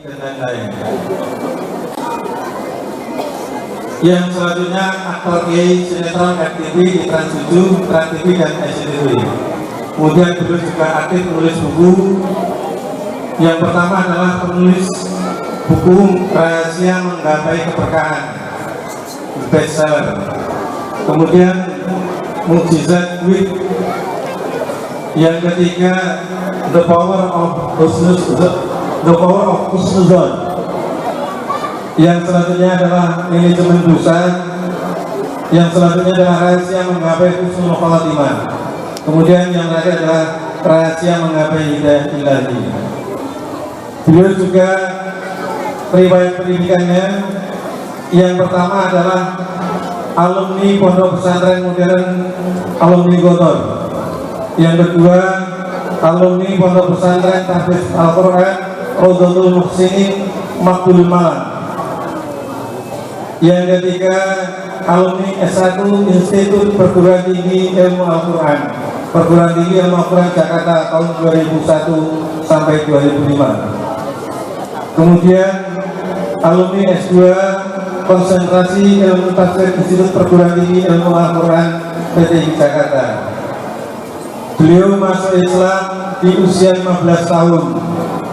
dan lain-lain. Yang selanjutnya aktor Kiai sinetron FTV di Trans 7, Trans TV dan SCTV. Kemudian beliau juga aktif menulis buku. Yang pertama adalah penulis buku Rahasia Menggapai Keberkahan, bestseller. Kemudian Mukjizat Wit. Yang ketiga The Power of Husnuzon. Yang selanjutnya adalah Manajemen Dosa. Yang selanjutnya adalah Rahasia Menggapai Husnul Khotimah. Kemudian yang terakhir adalah Rahasia Menggapai Hidayah Ilahi. Beliau juga riwayat pendidikannya yang pertama adalah alumni Pondok Pesantren Modern Alumni Gotor. Yang kedua alumni Pondok Pesantren Tahfiz Al-Quran Rodotul Muhsinin Makbul Malang. Yang ketiga alumni S1 Institut Perguruan Tinggi Ilmu Al-Quran Perguruan Tinggi Ilmu Al-Quran Jakarta tahun 2001 sampai 2005. Kemudian alumni S2 Konsentrasi Ilmu Tafsir Institut Perguruan Tinggi Ilmu Al-Quran PTI Jakarta. Beliau masuk Islam di usia 15 tahun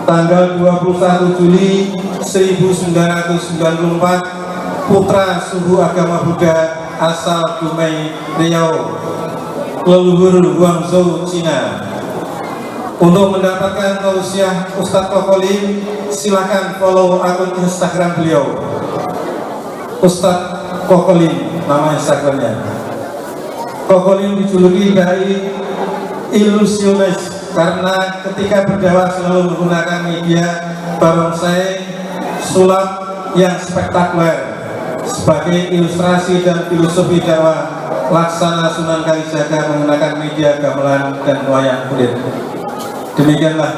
tanggal 21 Juli 1994, putra suku agama Buddha asal Dumai, Riau, leluhur Guangzhou, Cina. Untuk mendapatkan tausiah Ustadz Kokolim, silakan follow akun Instagram beliau, Ustadz Kokolim, nama Instagramnya. Kokolim dijuluki dari ilusionis karena ketika berdakwah selalu menggunakan media barongsai sulap yang spektakuler sebagai ilustrasi dan filosofi dakwah. Laksana Sunan Kalijaga menggunakan media gamelan dan wayang kulit. Demikianlah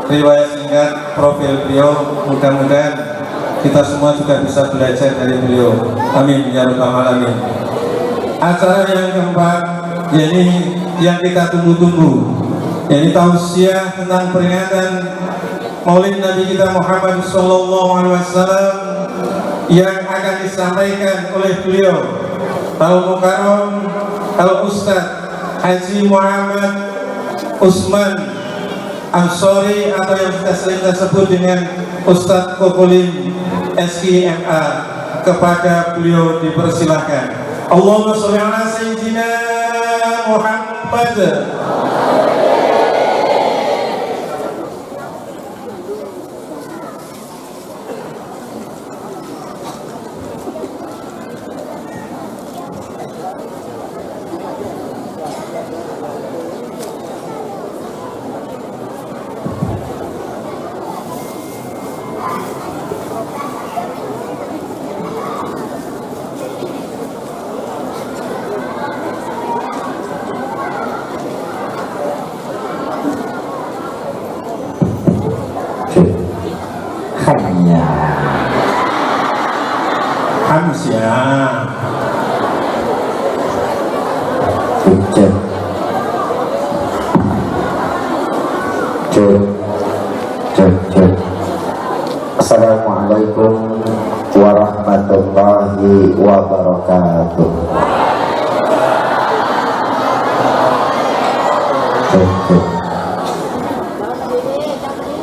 riwayat singkat profil beliau. Mudah-mudahan kita semua juga bisa belajar dari beliau. Amin ya rabbal alamin. Acara yang keempat, yakni yang kita tunggu-tunggu, yakni tausiah tentang peringatan Maulid Nabi kita Muhammad SAW yang akan disampaikan oleh beliau Al-Mukarram Al-Ustadz Haji Muhammad Usman Ansori, atau yang kita sering sebut dengan Ustadz Kokolim SKMA. Kepada beliau dipersilahkan. Allahumma sholli ala sayyidina Muhammad. Hamzah Assalamualaikum warahmatullahi wabarakatuh.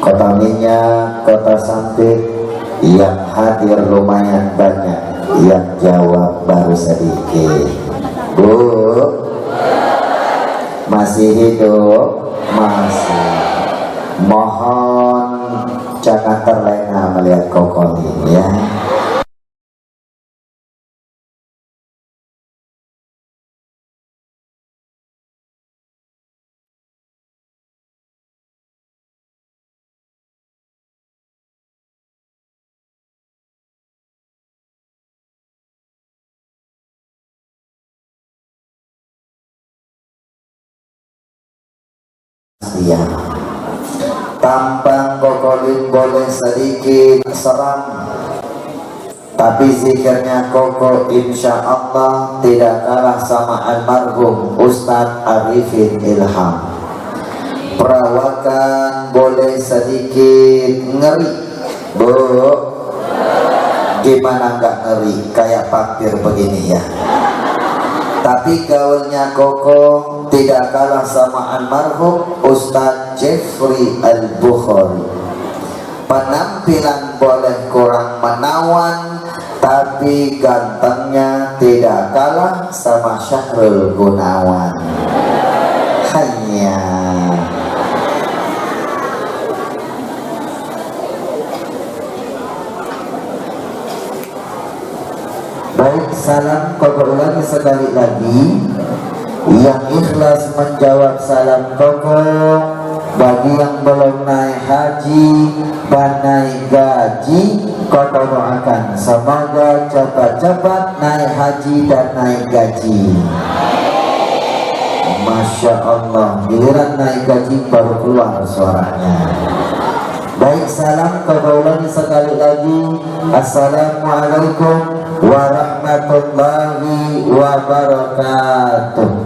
Kota Minyak, Kota Sampit yang hadir lumayan banyak, yang jawab baru sedikit. Bu, masih hidup? Masih. Mohon jangan terlena melihat Kokolim ya. Ya. Tampang Kokolim boleh sedikit seram, tapi zikirnya Koko insya Allah tidak kalah sama almarhum Ustadz Arifin Ilham. Perawakan boleh sedikit ngeri, Bu, gimana nggak ngeri kayak pampir begini ya? Tapi gaulnya Koko tidak kalah sama almarhum Ustadz Jeffrey Al-Bukhari. Penampilan boleh kurang menawan, tapi gantengnya tidak kalah sama Syahrul Gunawan. Hanya baik, salam Koko ulangi sekali lagi. Yang ikhlas menjawab salam Koko. Bagi yang belum naik haji dan naik gaji, Koko doakan semoga cepat-cepat naik haji dan naik gaji. Masya Allah, giliran naik gaji baru keluar suaranya. Baik, salam Koko ulangi sekali lagi. Assalamualaikum warahmatullahi wabarakatuh.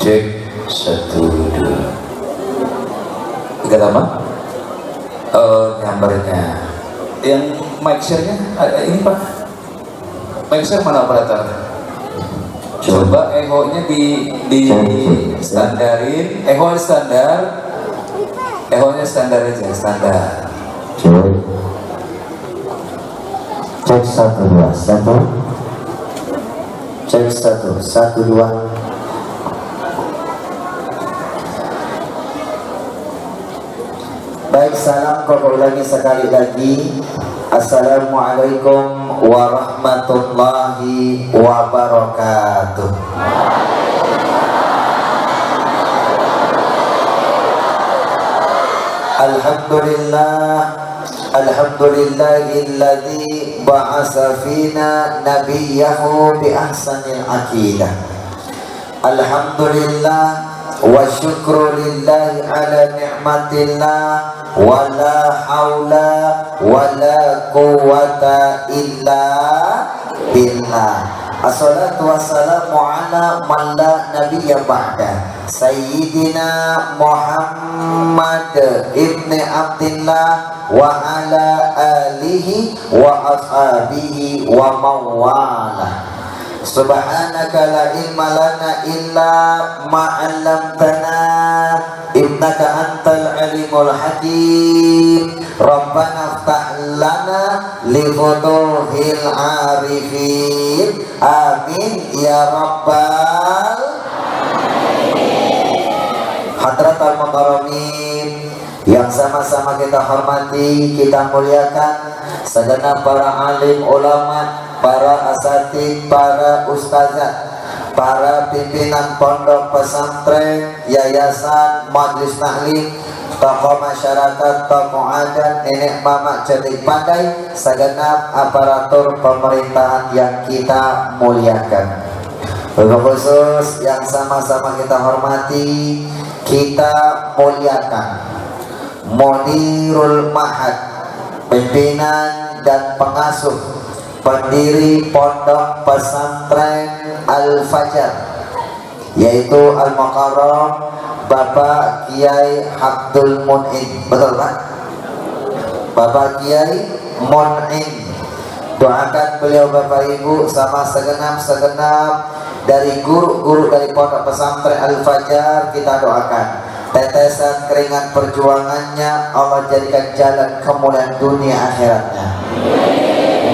Cek 1 2 3 apa? Gambarnya yang mic share-nya ini Pak, mic share mana operator? Coba echo-nya di standarin, echo standar aja, standar. Cek 1 2 1. Cek 1 1 2. Baik, salam Koko ulangi sekali lagi. Assalamualaikum warahmatullahi wabarakatuh. Alhamdulillahilladzi ba'asa fina nabiyyahu bi ahsanil aqidah. Alhamdulillah wa syukru lillahi ala ni'matillah wa la hawla wa la quwwata illa billah. Assalatu wassalamu ala man la nabiyya ba'da Sayyidina Muhammad ibni Abdillah wa ala alihi wa ashabihi wa mawala. Subhanaka la ilma lana illa ma 'allamtana innaka antal alimul hakim. Rabbana iftah lana li futuhil arifin. Amin ya rabbal hadratal mukarramin. Yang sama-sama kita hormati, kita muliakan segenap para alim ulama, para asatid, para ustazah, para pimpinan pondok pesantren, yayasan, majelis taklim, tokoh masyarakat, tokoh adat, nenek mama cerdik pandai, segenap aparatur pemerintahan yang kita muliakan. Khusus yang sama-sama kita hormati, kita muliakan Mudirul Mahad, pimpinan dan pengasuh pendiri pondok pesantren Al-Fajar, yaitu Al-Mukarram Bapak Kiai Abdul Mun'in. Betul Pak? Bapak Kiai Mun'in. Doakan beliau Bapak Ibu sama segenap dari guru-guru dari pondok pesantren Al-Fajar, kita doakan tetesan keringat perjuangannya Allah jadikan jalan kemuliaan dunia akhiratnya.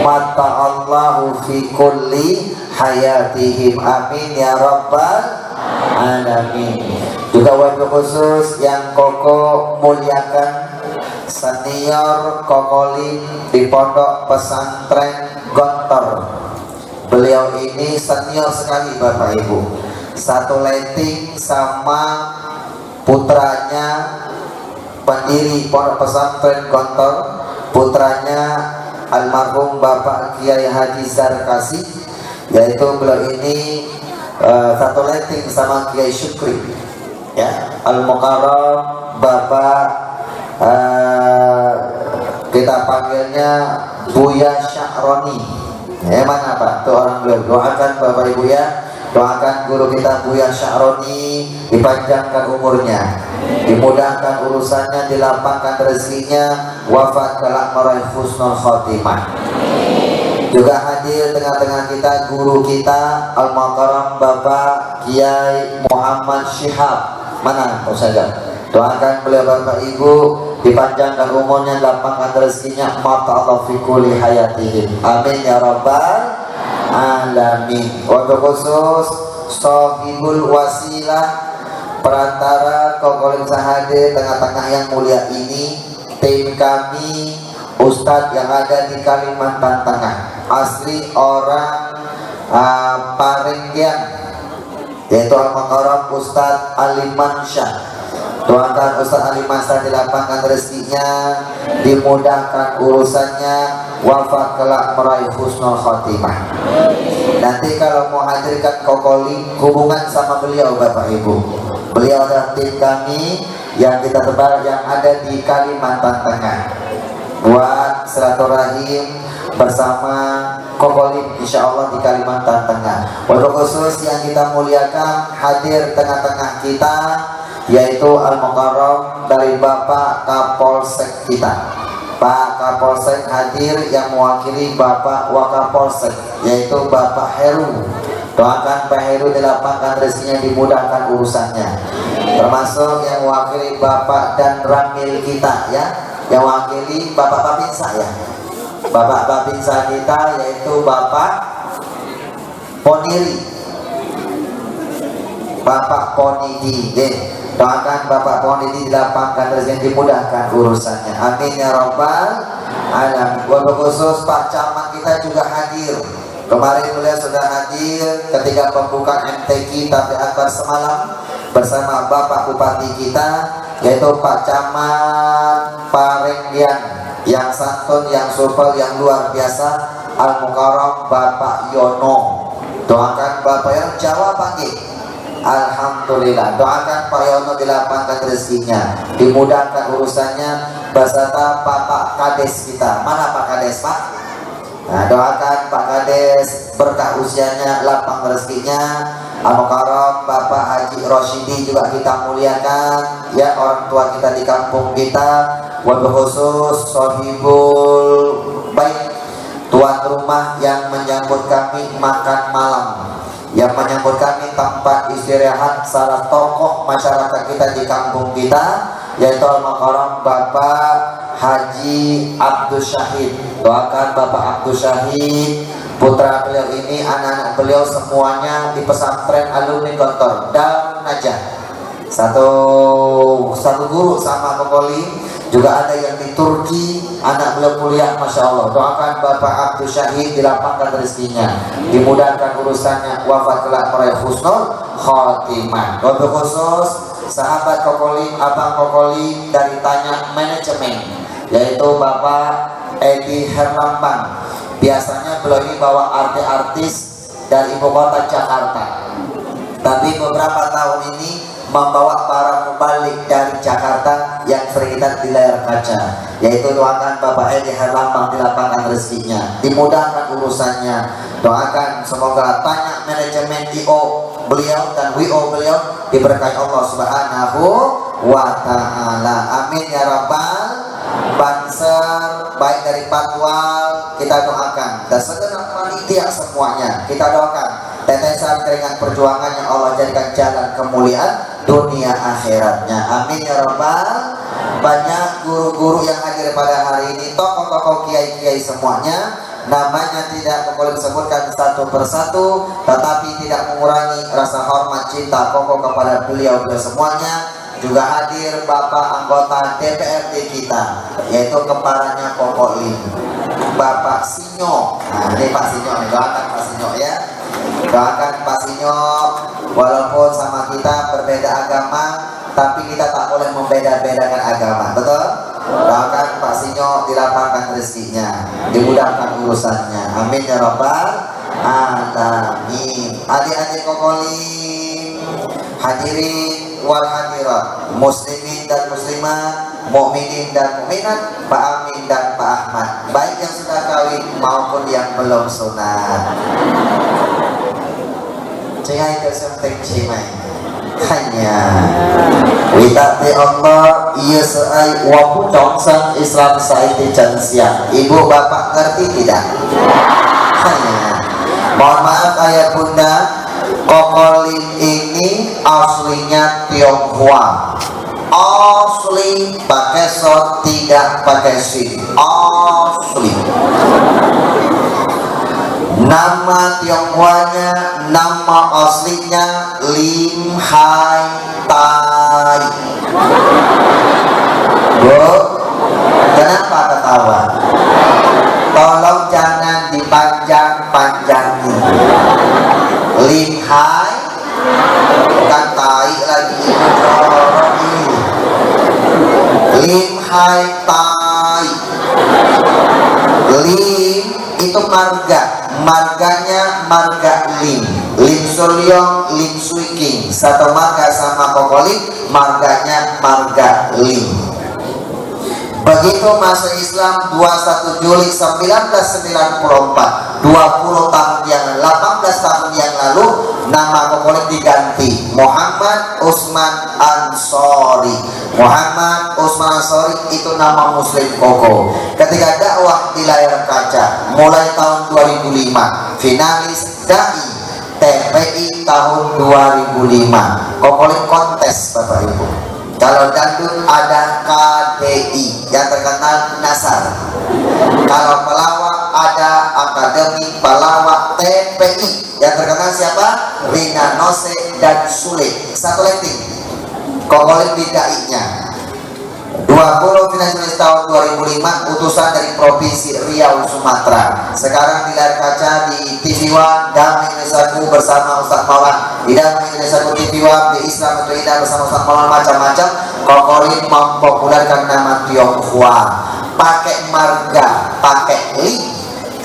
Mata Allahu fi kulli hayatihim, amin ya rabbal alamin. Juga wabil khusus yang Koko muliakan, senior Kokolim di pondok pesantren Gontor. Beliau ini senior sekali Bapak Ibu, satu letting sama putranya pendiri pondok pesantren Gontor, putranya almarhum Bapak Kiai Haji Zarkasi, yaitu beliau ini satu letting sama Kiai Syukri, ya, Al-Mukarram Bapak kita panggilnya Buya Sya'roni. Mana Pak? Tuh orang beliau. Doakan Bapak Ibu ya. Doakan guru kita Buya Sya'roni dipanjangkan umurnya, dimudahkan urusannya, dilapangkan rezekinya, wafat kelak meraih husnul khotimah. Juga hadir tengah-tengah kita guru kita Al-Mukarram Bapak Kiai Muhammad Syihab. Mana Ustazah? Doakan beliau Bapak Ibu dipanjangkan umurnya, lapangkan rezekinya, mata fi kulli hayatihim. Amin ya rabbal alamin. Untuk khusus Sohibul Wasilah, perantara Kokolim Sahade tengah-tengah yang mulia ini, tim kami Ustadz yang ada di Kalimantan Tengah, asli orang Parenggian, yaitu Al-Mukarram Ustadz Aliman Syah. Doakan Ustadz Aliman Syah dilapangkan rezekinya, dimudahkan urusannya, wafat kelak meraih husnul khotimah. Nanti kalau mau hadirkan Kokoli, hubungan sama beliau Bapak Ibu. Beliau adalah tim kami yang kita tebar yang ada di Kalimantan Tengah, buat silaturahim bersama Kokolim insya Allah di Kalimantan Tengah. Untuk khusus yang kita muliakan, hadir tengah-tengah kita yaitu Al-Mukarram dari Bapak Kapolsek kita. Pak Kapolsek hadir yang mewakili Bapak Wakapolsek, yaitu Bapak Heru. Doakan Pak Heru dilapangkan rezekinya, dimudahkan urusannya. Termasuk yang mewakili Bapak dan Ramil kita ya, yang mewakili Bapak Babinsa ya. Bapak Babinsa kita yaitu Bapak Poniri, Bapak Ponidi. Doakan Bapak Ponidi dilapangkan rezeki, dimudahkan urusannya. Amin ya rabbal alamin. Wabil khusus Pak Camat kita juga hadir. Kemarin beliau sudah hadir ketika pembukaan MTQ Tafi Akbar semalam bersama Bapak Bupati kita, yaitu Pak Camat Parenggian, yang santun, yang supel, yang luar biasa, Al-Mukarram Bapak Yono. Doakan Bapak yang Jawa panggil. Alhamdulillah. Doakan Pak Yono dilapangkan rezekinya, dimudahkan urusannya, beserta Bapak Kades kita. Mana Pak Kades Pak? Nah, doakan Pak Kades berkah usianya, lapang rezekinya. Al-Mukarram Bapak Haji Rosyidi juga kita muliakan ya, orang tua kita di kampung kita. Wabil khusus Sohibul Baik, tuan rumah yang menyambut kami makan malam, yang menyambut kami tempat istirahat salah tokoh masyarakat kita di kampung kita, yaitu Al-Mukarram Bapak Haji Abdul Syahid. Doakan Bapak Abdul Syahid, putra beliau ini, anak-anak beliau semuanya di pesantren alumni Gontor Darun Najah. Satu guru sama Kokoli, juga ada yang di Turki, anak beliau kuliah, masya Allah. Doakan Bapak Abdul Syahid dilapangkan rezekinya, dimudahkan urusannya, wafat kelak meraih husnul khotimah. Wabil khusus sahabat Kokoli, abang Kokoli dari Tanya Manajemen, yaitu Bapak Edi Herlambang. Biasanya beliau ini bawa artis-artis dari ibu kota Jakarta, tapi beberapa tahun ini membawa para mubalik dari Jakarta yang sering kita di layar kaca, yaitu doakan Bapak Edi Herlambang dilapangkan rezekinya, dimudahkan urusannya. Doakan semoga Tanya Manajemen IO beliau dan WO beliau diberkahi Allah Subhanahu wa ta'ala. Amin ya rabbal Banser, baik dari Patwal kita doakan, dan segenap panitia semuanya kita doakan tetesan keringat perjuangannya Allah jadikan jalan kemuliaan dunia akhiratnya. Amin ya rabbal. Banyak guru-guru yang hadir pada hari ini, tokoh-tokoh kiai-kiai semuanya, namanya tidak boleh disebutkan satu persatu, tetapi tidak mengurangi rasa hormat cinta pokok kepada beliau semuanya. Juga hadir Bapak anggota DPRD kita, yaitu kembarannya Kokoli, Bapak Sinyo. Nah ini Pak Sinyo, doakan Pak Sinyo ya. Doakan Pak Sinyo, walaupun sama kita berbeda agama, tapi kita tak boleh membeda-bedakan agama, betul? Doakan Pak Sinyo dilapangkan rezekinya, dimudahkan urusannya. Amin ya rabbal alamin. Adik-adik Kokoli, hadirin wal hadirat, muslimin dan muslimat, mukminin dan mukminat, Pak Amin dan Pak Ahmad, baik yang sudah kawin maupun yang belum sunat. Cengai ke senteng cimai hanya witati Allah ia seai wapu congsang Islam saiti can siang. Ibu bapak ngerti tidak? Hanya mohon maaf ayah bunda, kokolin ini aslinya Tionghoa, asli pakai shot tidak pakai sin, asli. Nama Tionghoanya, nama aslinya Lim Hai Tai. Bu, kenapa ketawa? Tolong jangan dipanjang-panjangin. Lim Hai, bukan Tai lagi. Lim Hai Tai. Lim itu marganya marga Lim Suryong, Lim Sui King, satu marga sama Kokolim, marganya marga Lim. Begitu masuk Islam 21 Juli 1994, 20 tahun yang 18 tahun yang lalu, nama Kokolim diganti Muhammad Usman Ansori. Muhammad Usman Ansori itu nama Muslim Koko. Ketika dakwah di layar kaca mulai tahun 2005, finalis DAI TPI tahun 2005, Kokolim kontes Bapak Ibu. Kalau dangdut ada KDI yang terkenal Nasar. Kalau pelawak ada Akademi Pelawak TPI yang terkenal siapa? Rina Nose dan Sule. Satu lagi Kokolim bidainya 20 finalis tahun 2005, utusan dari Provinsi Riau Sumatera. Sekarang di layar kaca di TV One Damai Indonesiaku bersama Ustaz Maulana, di Damai Indonesiaku TV One, di Islam itu Indah bersama Ustaz Maulana, macam-macam. Kokolim mempopulerkan nama Tionghoa, pakai marga, pakai Lim,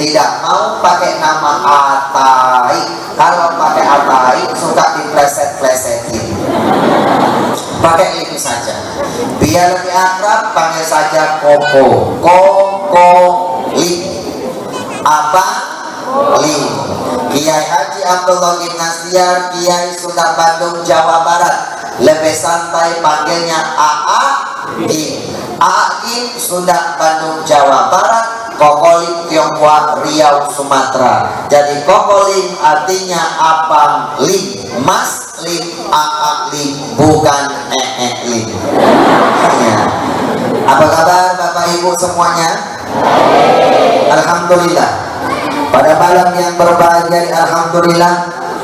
tidak mau pakai nama Atai. Kalau pakai Atai suka dipleset-plesetin. Pakai Lim saja, biar lebih akrab panggil saja Koko. Koko Lim, Abang Lim. Kiai Haji Abdullah bin Nasir, Kiai Sunda Bandung Jawa Barat, lebih santai panggilnya AA Lim. AA Lim Sunda Bandung Jawa Barat, Kokolim Tionghoa Riau Sumatera. Jadi Kokolim artinya Abang Lim, Mas Lim, AA Lim, bukan Lim. Ya. Apa kabar Bapak Ibu semuanya? Alhamdulillah. Pada malam yang berbahagia, alhamdulillah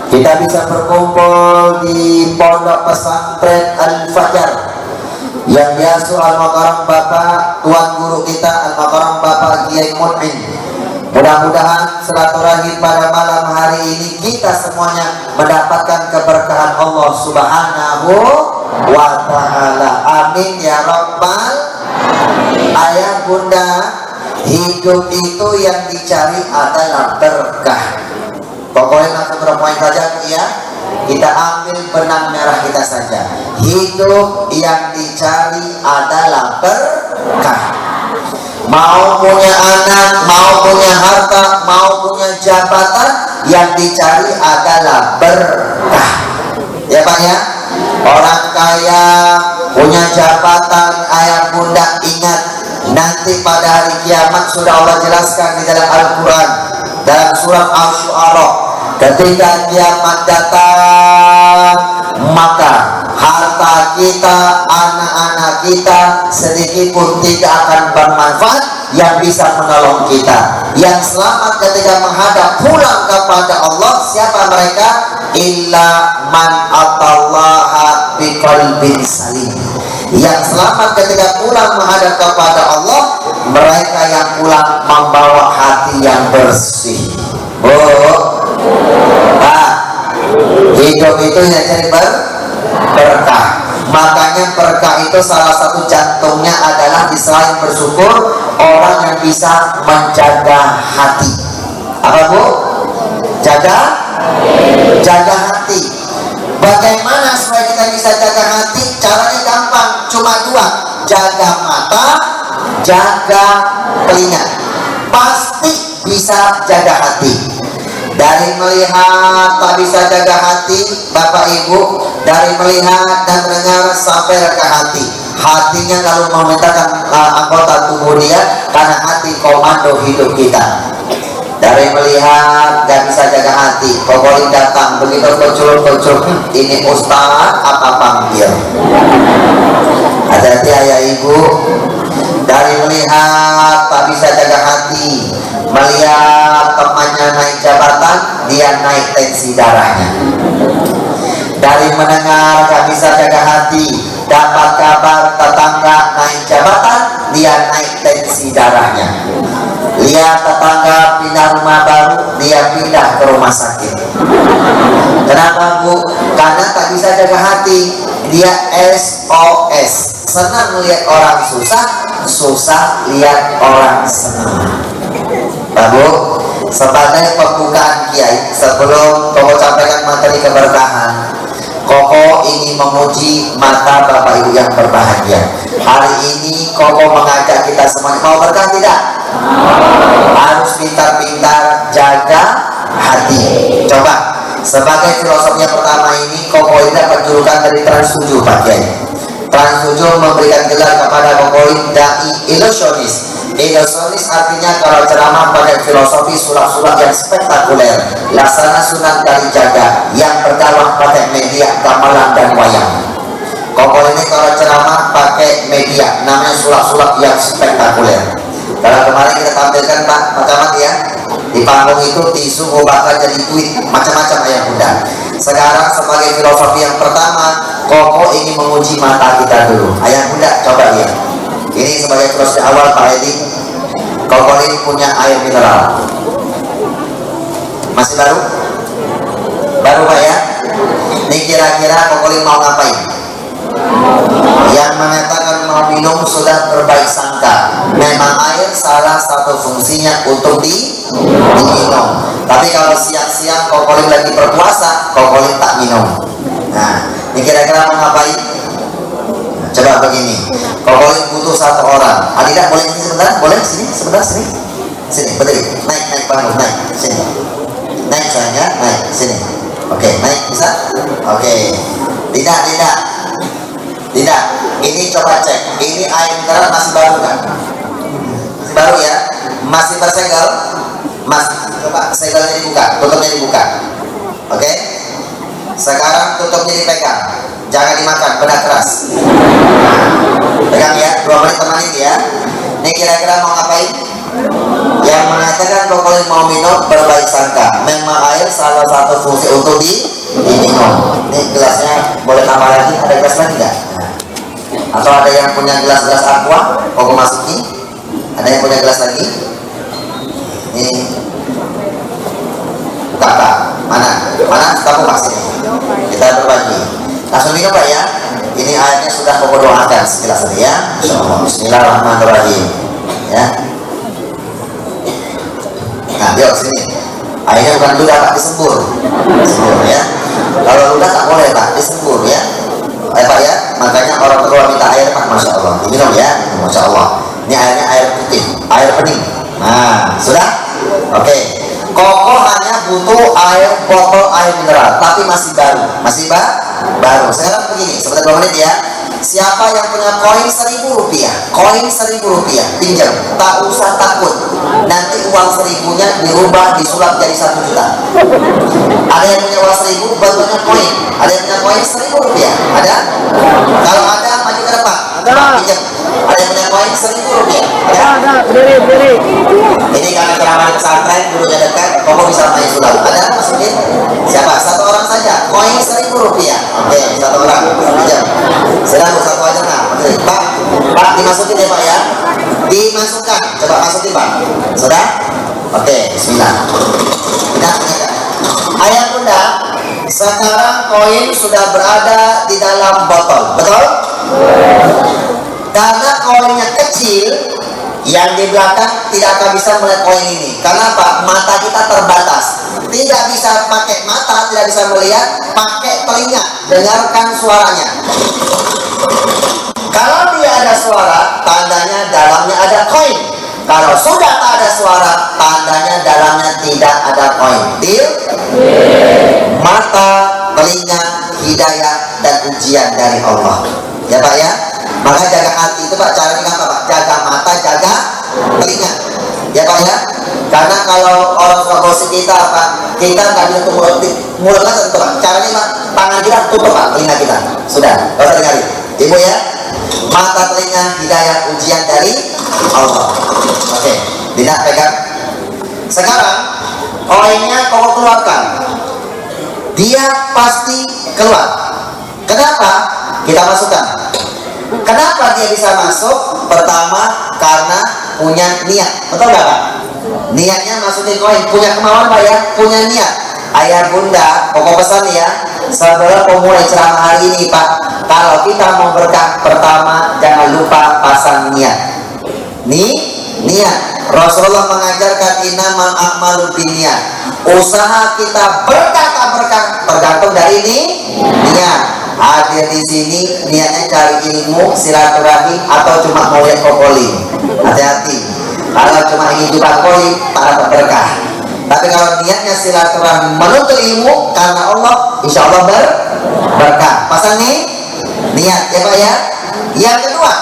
kita bisa berkumpul di Pondok Pesantren Al-Fajar yang diasuh Al-Makaram Bapak Tuan Guru kita Al-Makaram Bapak Kiai Mun'in. Mudah-mudahan silaturahim pada malam hari ini kita semuanya mendapatkan keberkahan Allah Subhanahu wa ta'ala. Amin ya rabbal alamin. Ayah bunda, hidup itu yang dicari adalah berkah. Pokoknya langsung berpoin saja ya. Kita ambil benang merah kita saja. Hidup yang dicari adalah berkah. Mau punya anak, mau punya harta, mau punya jabatan, yang dicari adalah berkah. Ya Pak ya. Orang kaya punya jabatan, ayah bunda ingat, nanti pada hari kiamat sudah Allah jelaskan di dalam Al-Quran dalam surat Asy-Syu'ara. Ketika kiamat datang, maka harta kita, anak-anak kita sedikit pun tidak akan bermanfaat yang bisa menolong kita. Yang selamat ketika menghadap pulang kepada Allah, siapa mereka? Illa man atallaha biqalbin salim. Yang selamat ketika pulang menghadap kepada Allah, mereka yang pulang membawa hati yang bersih. Hidup itu yang jadi berkah. Makanya berkah itu salah satu jantungnya adalah di selain bersyukur, orang yang bisa menjaga hati. Apa Bu? Jaga hati. Bagaimana supaya kita bisa jaga hati? Caranya gampang, cuma dua. Jaga mata, jaga telinga, pasti bisa jaga hati. Dari melihat tak bisa jaga hati, Bapak Ibu, dari melihat dan mendengar sampai ke hati. Hatinya lalu memerintahkan anggota tubuh dia, karena hati komando hidup kita. Dari melihat gak bisa jaga hati, Kokoling datang begitu kecul, ini ustaz apa panggil? Hati-hati ayah ibu. Dari melihat tak bisa jaga hati, melihat temannya naik jabatan, dia naik tensi darahnya. Dari mendengar gak bisa jaga hati, dapat kabar tetangga naik jabatan, dia naik tensi darahnya. Lihat tetangga pindah rumah baru, dia pindah ke rumah sakit. Kenapa Bu? Karena tak bisa jaga hati, dia SOS. Senang melihat orang susah, susah lihat orang senang. Pak Bu, sebagai pembukaan Kiai, sebelum Koko sampaikan materi keberkahan, Koko ingin memuji mata Bapak Ibu yang berbahagia. Hari ini Koko mengajak kita semuanya, mau berkah tidak? Harus pintar-pintar jaga hati. Coba, sebagai filosofi yang pertama ini, Koko ini dapat julukan dari Trans 7 Pak Kiai. Trans 7 memberikan gelar kepada Koko dai ilusionis. Ilusionis artinya kalau ceramah pada filosofi sulap-sulap yang spektakuler, laksana Sunan Kalijaga yang berdakwah pakai media gamelan dan wayang. Koko ini kalau ceramah pakai media namanya sulap-sulap yang spektakuler. Kalau kemarin kita tampilkan Pak Camat ya, di panggung itu tisu bakal jadi duit macam-macam ayah bunda. Sekarang sebagai filosofi yang pertama, Koko ingin menguji mata kita dulu. Ayah bunda coba lihat. Ini sebagai filosofi awal Pak Edi. Koko ini punya air mineral. Masih baru? Baru Pak ya? Ini kira-kira Koko ini mau ngapain? Yang mengatakan mau minum sudah berbaik sangka. Memang air salah satu fungsinya untuk diminum. Tapi kalau siang-siang Kokolin lagi berpuasa, Kokolin tak minum. Nah, ini kira-kira mau ngapain? Coba begini, Kokolin butuh satu orang. Adida boleh sini sebentar? Boleh sini sebentar sini. Sini berdiri, naik panggung, naik sini. Naik sayangnya, naik sini. Oke, naik bisa? Oke. Tidak, ini coba cek. Ini air mineral masih baru kan? Masih baru ya? Masih bersegel? Masih. Coba segelnya dibuka, tutupnya dibuka. Oke? Sekarang tutupnya dipegang. Jangan dimakan, benda keras. Pegang ya, 2 menit temanin ya. Ini kira-kira mau ngapain? Yang mengatakan pokoknya mau minum berbaik sangka. Memang air salah satu fungsi untuk diminum. Ini gelasnya boleh tambah lagi? Ada gelas lagi nggak? Atau ada yang punya gelas-gelas aqua? Koko masukin. Ada yang punya gelas lagi? Ini buka Pak. Mana? Tahu masih. Kita berbagi. Langsung minum Pak ya. Ini airnya sudah Koko doakan sekilas tadi ya. Bismillahirrahmanirrahim. Ya. Nah, yuk sini. Airnya bukan ludah Pak, disembur. Disembur ya. Kalau ludah tak boleh Pak, disembur ya. Pak ya, makanya orang tua minta air Pak, Masya Allah. Diminum ya, Masya Allah. Ini airnya air putih, air bening. Nah, sudah? Oke. Koko hanya butuh air botol air mineral, tapi masih baru. Masih baru. Sekarang begini, sebentar 2 menit ya. Siapa yang punya koin 1.000 rupiah? Koin 1.000 rupiah, pinjam. Tak usah takut. Nanti uang 1.000-nya dirubah, disulap jadi 1 juta. Ada yang punya uang 1.000, bentuknya koin. Ada yang punya koin 1.000 rupiah? Ada? Kalau ada, maju ke depan. Pinjam. Ada yang punya koin 1.000 rupiah? Ada? Berdiri. Ini karena ceramah pesantren, dulunya dekat, Koko bisa main sulap. Ada? Masukin? Siapa? 1 orang saja. Koin 1.000 rupiah. Oke, 1 orang. Pinjam. Sedang 1 aja nah. Pak, dimasukin ya Pak ya. Dimasukkan. Coba masukin Pak. Sudah? Oke, bismillah. Ayah bunda, sekarang koin sudah berada di dalam botol. Betul? Karena koinnya kecil, yang di belakang tidak akan bisa melihat koin ini. Karena apa? Mata kita terbatas. Tidak bisa pakai mata, tidak bisa melihat, pakai telinga. Dengarkan suaranya. Kalau dia ada suara, tandanya dalamnya ada Kalau sudah tak ada suara, tandanya dalamnya tidak ada koin. Deal? Mata, telinga, hidayah, dan ujian dari Allah. Ya Pak ya? Maka jaga hati itu Pak, caranya apa Pak? Jaga mata, jaga telinga. Ya Pak ya? Karena kalau orang suka gosip kita apa? Kita nggak bisa mulut kan tentu Pak. Caranya Pak, tangan kita tutup Pak, telinga kita. Sudah, nggak usah dengarin. Ibu ya? Mata, telinga, hidayah, ujian dari Allah. Oke, tidak pegang. Sekarang koinnya kau keluarkan. Dia pasti keluar. Kenapa? Kita masukkan. Kenapa dia bisa masuk? Pertama, karena punya niat. Betul nggak Pak? Niatnya masukin koin. Punya kemauan Pak ya? Punya niat. Ayah bunda, pokok pesan ya, sebelum memulai ceramah hari ini Pak, kalau kita mau berkah, pertama jangan lupa pasang niat. Niat. Rasulullah mengajarkan innamal a'malu binniyat. Usaha kita berkah tak berkah tergantung dari niat. Hadir di sini niatnya cari ilmu, silaturahim, atau cuma mau lihat kokoli. Hati-hati. Kalau cuma ingin jumpa kokoli, tak dapat berkah. Tapi kalau niatnya silaturahim menuntut ilmu karena Allah, insya Allah berkah. Pasang niat ya Pak ya. Yang kedua,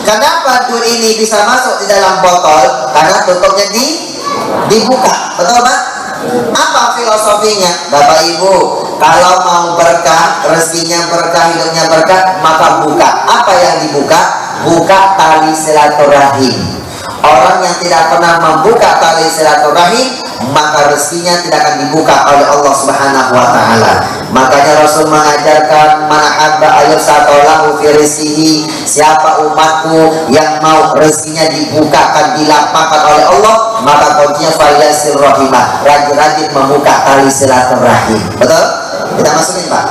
kenapa dur ini bisa masuk di dalam botol? Karena tutupnya dibuka. Betul Pak? Apa filosofinya? Bapak Ibu, kalau mau berkah, rezekinya berkah, hidupnya berkah, maka buka. Apa yang dibuka? Buka tali silaturahim. Orang yang tidak pernah membuka tali silaturahim, maka rezekinya tidak akan dibuka oleh Allah Subhanahu wa taala. Makanya Rasul mengajarkan man ahabba ayyusatalahu fi rizqihi, siapa umatku yang mau rezekinya dibukakan, dilapangkan oleh Allah, maka kuncinya falyasir rahimah, rajin-rajin membuka tali silaturahim. Betul? Kita masukin Pak.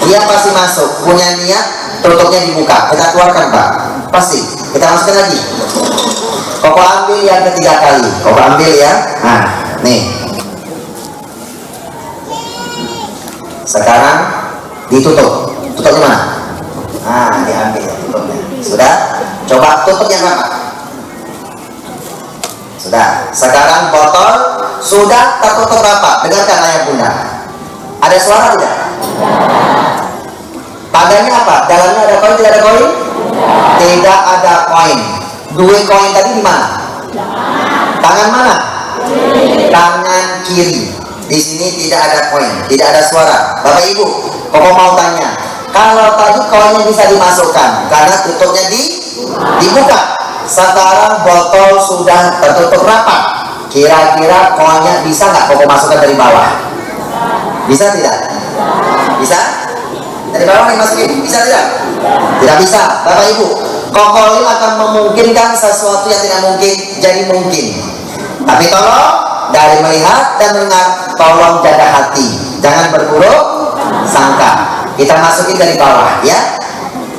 Dia pasti masuk, punya niat, tutupnya dibuka. Kita keluarkan Pak. Pasti. Kita masukkan lagi. Koko ambil yang ketiga kali. Koko ambil ya. Nah, nih. Sekarang ditutup. Tutupnya mana? Nah, diambil tutupnya. Sudah? Coba tutupnya berapa? Sudah. Sekarang botol sudah tertutup rapat. Dengarkan ayah bunda. Ada suara tidak? Tandanya apa? Dalamnya ada koin, tidak ada koin? Tidak ada koin. Dua koin tadi di mana? Tangan mana? Tangan kiri. Di sini tidak ada koin, tidak ada suara. Bapak Ibu, Koko mau tanya, kalau tadi koinnya bisa dimasukkan karena tutupnya dibuka. Sekarang botol sudah tertutup rapat. Kira-kira koinnya bisa nggak Koko masukkan dari bawah? Bisa tidak? Bisa? Dari bawah dimasukin? Bisa tidak? Tidak bisa. Bapak Ibu, Kokolil akan memungkinkan sesuatu yang tidak mungkin jadi mungkin. Tapi tolong dari melihat dan mendengar, tolong jaga hati, jangan berburuk sangka. Kita masukin dari bawah ya.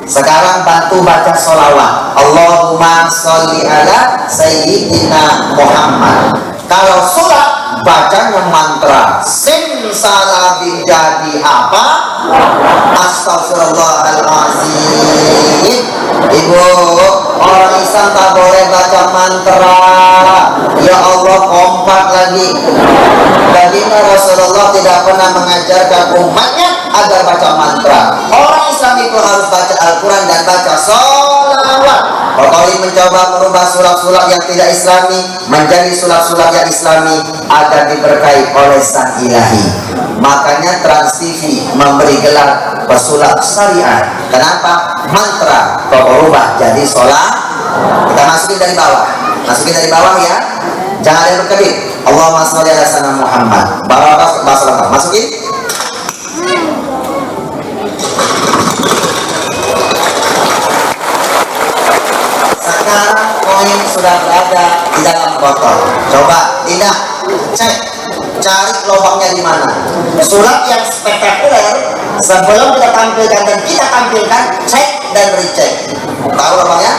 Sekarang bantu baca sholawat. Allahumma sholli ala sayyidina Muhammad. Kalau sholat bacanya mantra simsalabim jadi apa? Astagfirullahaladzim. Ibu, orang Islam tak boleh baca mantra. Ya Allah, kompak lagi. Baginda Rasulullah tidak pernah mengajarkan umatnya agar baca mantra. Orang Islam itu harus baca Al-Quran dan baca sholawat. Kokolil mencoba merubah sulap-sulap yang tidak islami menjadi sulap-sulap yang islami agar diberkahi oleh Sang Ilahi. Makanya Trans TV memberi gelar pesulap syariat. Kenapa? Mantra Koko rubah jadi sholat. Kita masukin dari bawah. Masukin dari bawah ya. Jangan ada yang berkedip. Allahumma sholli ala sayyidina Muhammad. Bawah masukin. Sekarang koin sudah berada di dalam botol. Coba tidak cek, cari lubangnya di mana. Sulap yang spektakuler sebelum kita tampilkan dan kita tampilkan, cek dan recheck. Tahu lubangnya?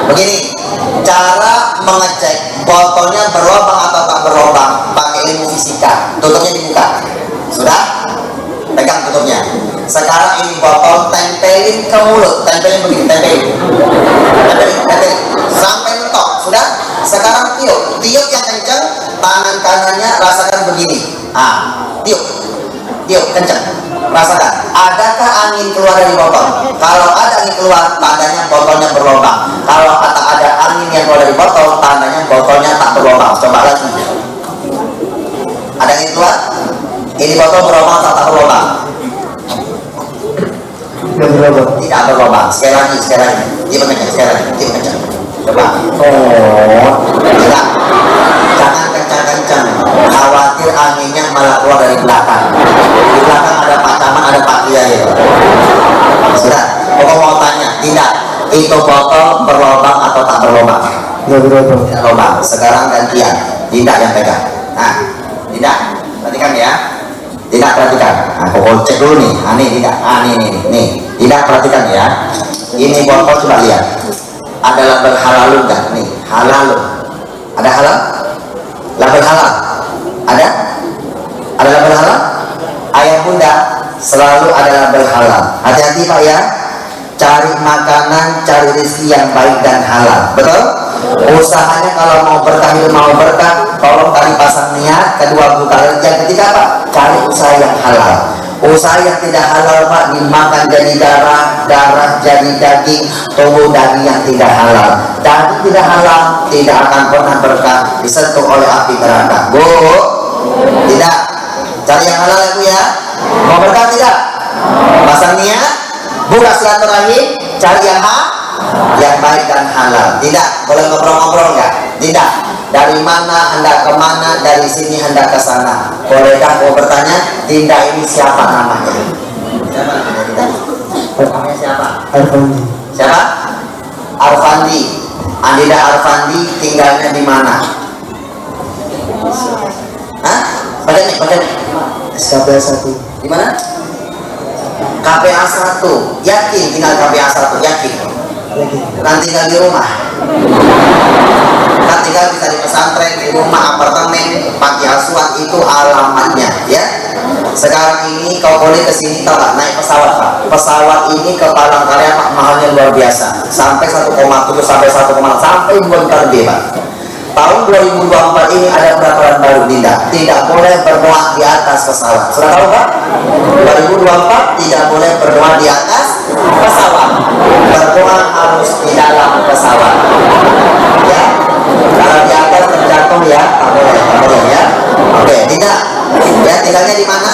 Begini, cara mengecek botolnya berlubang atau tak berlubang pakai ilmu fisika. Tutupnya dibuka. Sudah? Pegang tutupnya. Sekarang ini botol tempelin ke mulut. Tempelin begini, tempelin sampai mentok. Sudah? Sekarang tiup yang kencang, tangan kanannya rasakan begini. Tiup kencang, rasakan. Adakah angin keluar dari botol? Kalau ada angin keluar, tandanya botolnya berlubang. Kalau tak ada angin yang keluar dari botol, tandanya botolnya tak berlubang. Coba lagi. Ada angin keluar? Ini botol berlubang tak berlubang? Tidak berlubang. Sekali lagi. Tiup kencang. Coba. Tidak. Jangan kencang-kencang. Khawatir anginnya malah keluar dari belakang. Di belakang ada Pak Camat, ada Pak Kiai. Sudah. Pokok mau tanya. Tidak. Itu botol berlubang atau tak berlubang? Tidak berlubang. Sekarang gantian. Tidak yang pegang. Tidak. Perhatikan ya. Tidak, perhatikan. Pokok cek dulu nih. Ini tidak. Nih. Tidak, perhatikan ya. Ini botol coba lihat. Ada label halal enggak? Nih, halal. Ada halal? Label halal? Ada? Ada label halal? Ayah bunda selalu ada label halal. Hati-hati Pak ya. Cari makanan, cari rezeki yang baik dan halal. Betul? Usahanya kalau mau berkah, tolong tadi pasang niat. Kedua buka. Yang ketiga Pak, cari usaha yang halal. Usaha yang tidak halal Pak, dimakan jadi darah jadi daging, tumbuh daging yang tidak halal. Daging tidak halal tidak akan pernah berkah, disentuh oleh api neraka. Bu, tidak. Cari yang halal ya Bu ya. Mau berkah tidak? Pasang niat, buka silaturahim, cari yang baik dan halal. Tidak. Boleh ngobrol-ngobrol enggak? Tidak. Dari mana Anda kemana? Dari sini Anda ke sana. Bolehkah mau bertanya? Dinda ini siapa namanya? Namanya siapa? Arfandi. Siapa? Arfandi. Andida Arfandi tinggalnya di mana? Baca nih. SKPA 1. Di mana? KPA 1. Yakin tinggal KPA 1? Yakin? Bukan tinggal di rumah. Kan tinggal bisa di pesantren, di rumah, apartemen, panti asuhan, itu alamatnya ya. Sekarang ini kau boleh kesini tahu nggak? Naik pesawat Pak. Pesawat ini ke Palangkaraya Pak, mahalnya luar biasa. Sampai 1,7 sampai 1,6 sampai 2 juta lebih Pak. Tahun 2024 ini ada peraturan baru Dinda. Tidak boleh berdoa di atas pesawat. Sudah tahu Pak? 2024 tidak boleh berdoa di atas pesawat. Berdoa harus di dalam pesawat. Ya. Kalau di atas terjatuh ya, tak boleh ya. Oke, tidak. Ya, tinggalnya di mana?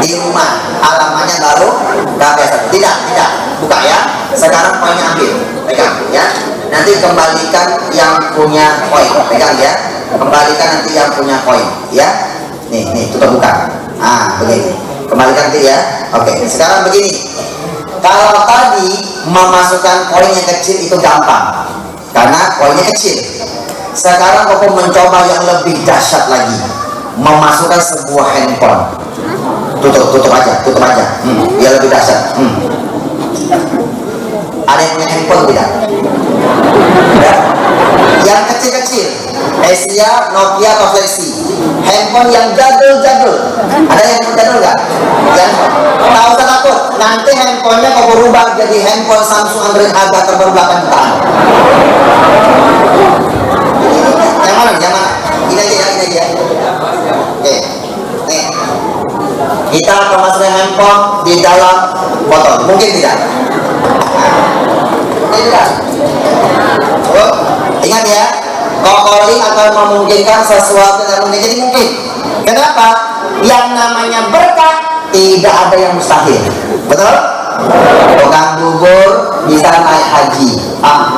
Di rumah. Alamatnya baru KPA 1. Tidak. Buka ya. Sekarang poinnya ambil. Pegang ya. Nanti kembalikan yang punya koin. Pegang ya. Kembalikan nanti yang punya koin ya. Nih, tutup buka. Begini. Kembalikan nanti ya. Oke, sekarang begini. Kalau tadi memasukkan koin yang kecil itu gampang. Karena koinnya kecil. Sekarang aku mencoba yang lebih dahsyat lagi, memasukkan sebuah handphone. Tutup aja. Biar lebih dahsyat. Ada yang punya handphone tidak? Ya. Yang kecil-kecil, Asia, Nokia, atau Flexi. Handphone yang jadul. Ada yang jadul nggak? Yang tak usah takut. Nanti handphonenya kau berubah jadi handphone Samsung Android harga terbaru 8 jutaan. Yang mana? Ini aja. Oke. Nih. Kita akan masukkan handphone di dalam botol. Mungkin tidak? Mungkin tidak? Ingat ya, kokoling akan memungkinkan sesuatu yang mungkin. Jadi mungkin. Kenapa? Yang namanya berkah tidak ada yang mustahil. Betul? Tukang bubur bisa naik haji.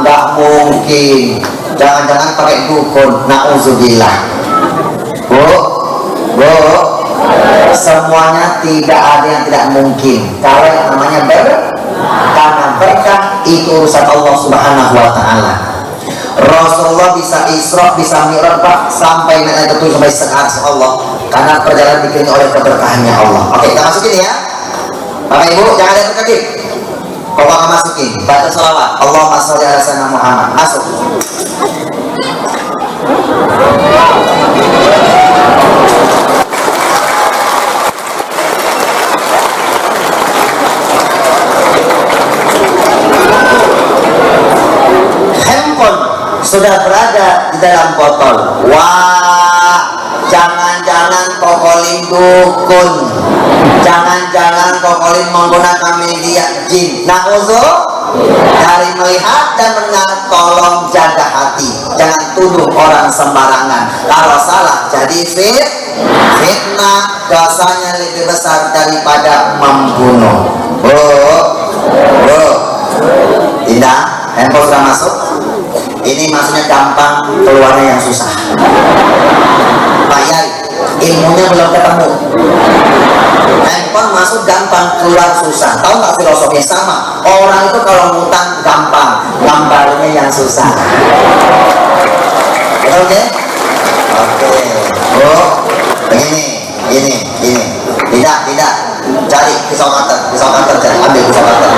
Nggak mungkin. Jangan-jangan pakai dukun. Na'udzubillah. Bu, semuanya tidak ada yang tidak mungkin. Kalau yang namanya karena berkah itu urusan Allah Subhanahu wa Ta'ala. Rasulullah bisa Isra, bisa Mi'raj Pak, sampai naik ke sampai sekarang Allah, karena perjalanan dikelilingi oleh keberkahannya Allah. Oke, kita masukin ya. Bapak Ibu, jangan ada terkejut. Kau akan masukin, baca sholawat. Allahumma sholli ala sayyidina Muhammad. Masuk. sudah berada di dalam botol. Wah, jangan-jangan kokolin dukun, jangan-jangan kokolin menggunakan media jin. Dari melihat dan mendengar, tolong jaga hati, jangan tuduh orang sembarangan. Kalau salah jadi fitnah, dosanya lebih besar daripada membunuh. Tidak, handphone sudah masuk. Ini maksudnya gampang, keluarnya yang susah. Pak Yai, ilmunya belum ketemu. Handphone masuk gampang, keluar susah. Tahu nggak filosofinya sama? Orang itu kalau ngutang gampang, gambarnya yang susah. Oke? Oh, ini. Tidak. Cari pisau cutter, cari, ambil pisau cutter.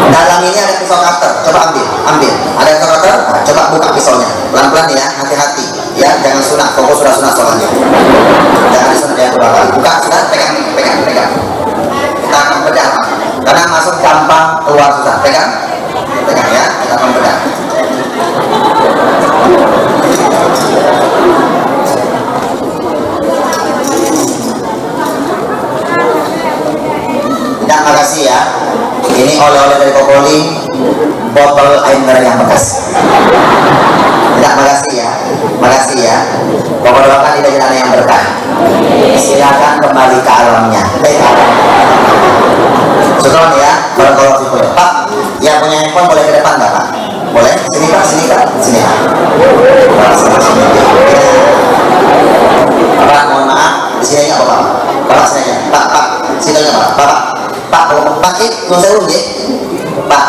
Dalam ini ada pisau cutter, coba ambil. Ada pisau cutter, nah, coba buka pisaunya, pelan-pelan ya, hati-hati, ya, jangan sunat, fokus sudah sunat soalnya. Jangan disunat ya, dua kali. Buka, sudah, pegang. Kita akan bedah, Pak. Karena masuk gampang, keluar susah. Pegang ya, kita akan bedah. Tidak, makasih ya. Ini oleh-oleh dari Kokoli, botol air mineral yang bekas. Tidak, makasih ya. Pokok doakan tidak jalan yang berkah. Silakan kembali ke alamnya. Syukron ya, barakallahu fikum. Pak, yang punya handphone boleh ke depan nggak Pak? Boleh? Sini Pak. Pak, mohon maaf, di sini nggak Bapak? Bapak sini aja. Pak, sini aja Pak. Pak, nggak usah rugi. Pak,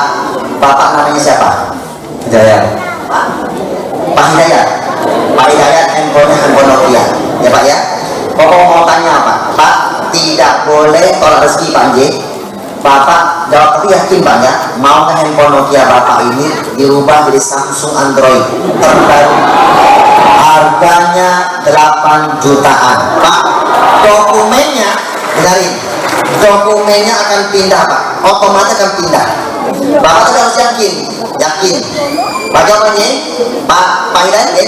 Bapak namanya siapa? Hidayat. Pak Hidayat, handphone Nokia, ya Pak ya. Pokok mau tanya apa? Pak, tidak boleh tolak rezeki Pak J. Bapak jawab, tapi yakin Pak ya, mau ke handphone Nokia Bapak ini dirubah jadi Samsung Android terbaru, harganya 8 jutaan. Pak, dokumennya akan pindah Pak, otomatis akan pindah. Bapak harus yakin. Pak jawabannya, Pak Hidayat ya?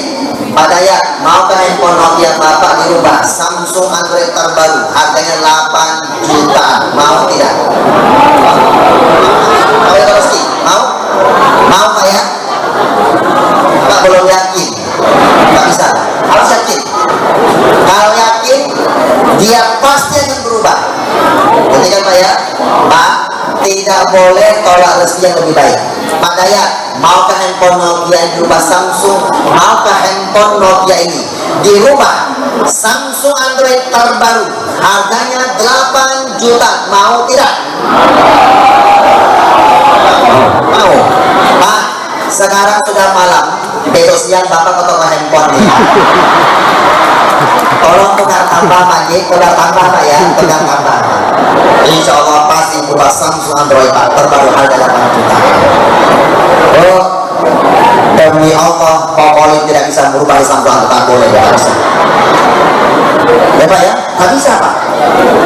Pak Dayat, mau ke handphone Nokia Bapak dirubah Samsung Android terbaru, harganya 8 jutaan, mau tidak? Mau Pak ya? Pak belum yakin, nggak bisa, harus yakin. Kalau yakin, dia pasti akan berubah. Nanti kan Pak ya? Pak, tidak boleh tolak rezeki yang lebih baik. Pak Dayat, mau ke handphone Nokia yang dirubah Samsung, mau ke handphone Nokia ini dirubah Samsung Android terbaru, harganya 8 juta, mau tidak? Mau. Pak, sekarang sudah malam, besok siang Bapak ke toko handphone nih. Tolong tukar tambah Pak J, tukar tambah Pak ya, tukar tambah. Insya Allah pasti berubah Samsung Android Pak terbaru, harga 8 juta. Oh, demi Allah, pokoknya tidak bisa merubah Samsung Android, tak boleh ya. Ya Pak ya, tak bisa Pak.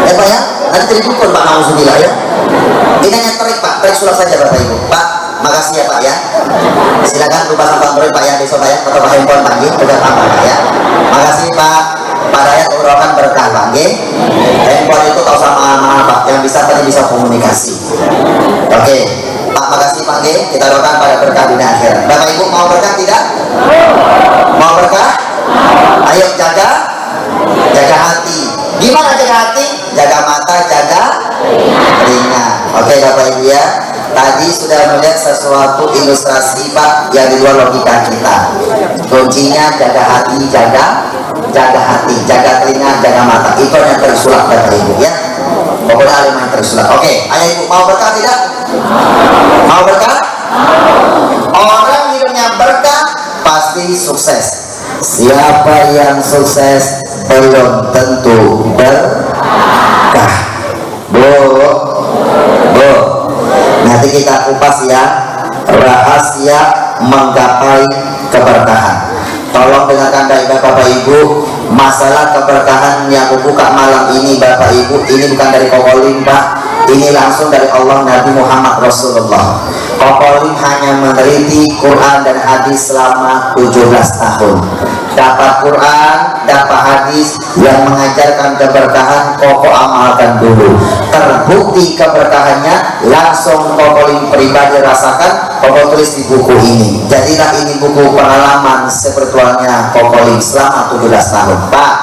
Ya Pak ya, nanti jadi dukun Pak, nauzubillah ya. Ini hanya trik Pak, trik sulap saja Bapak Ibu. Pak, makasih ya Pak ya. Silakan rubah Samsung Android Pak ya, besok Pak ya, atau handphone Pak G, udah tambah Pak ya. Makasih Pak. Pak Dayat uraukan berkah Pak G. Handphone itu tahu sama Pak, yang bisa tadi bisa komunikasi. Oke, Pak, makasih Pak G. Kita doakan pada berkah dunia akhirat. Bapak Ibu mau berkah tidak? Mau berkah? Ayo jaga hati. Gimana jaga hati? Jaga mata, jaga telinga. Oke Bapak Ibu ya. Tadi sudah melihat sesuatu ilustrasi Pak yang di luar logika kita. Kuncinya jaga hati, jaga telinga, jaga mata. Itu yang tersulap Bapak Ibu ya. Pokoknya alim yang tersulap. Oke, ayah Ibu mau berkah tidak? Mau berkah? Orang hidupnya berkah pasti sukses. Siapa yang sukses belum tentu berkah. Nanti kita kupas ya rahasia menggapai keberkahan. Tolong dengarkan dari Bapak Ibu, masalah keberkahan yang aku buka malam ini Bapak Ibu, ini bukan dari Kokolim Pak, ini langsung dari Allah Nabi Muhammad Rasulullah. Kokolin hanya meneliti Quran dan hadis selama 17 tahun. Dapat Quran, dapat hadis yang mengajarkan keberkahan, Koko amalkan dulu. Terbukti keberkahannya, langsung Kokolin pribadi rasakan, Koko tulis di buku ini. Jadilah ini buku pengalaman spiritualnya Kokolin selama 17 tahun. Pak,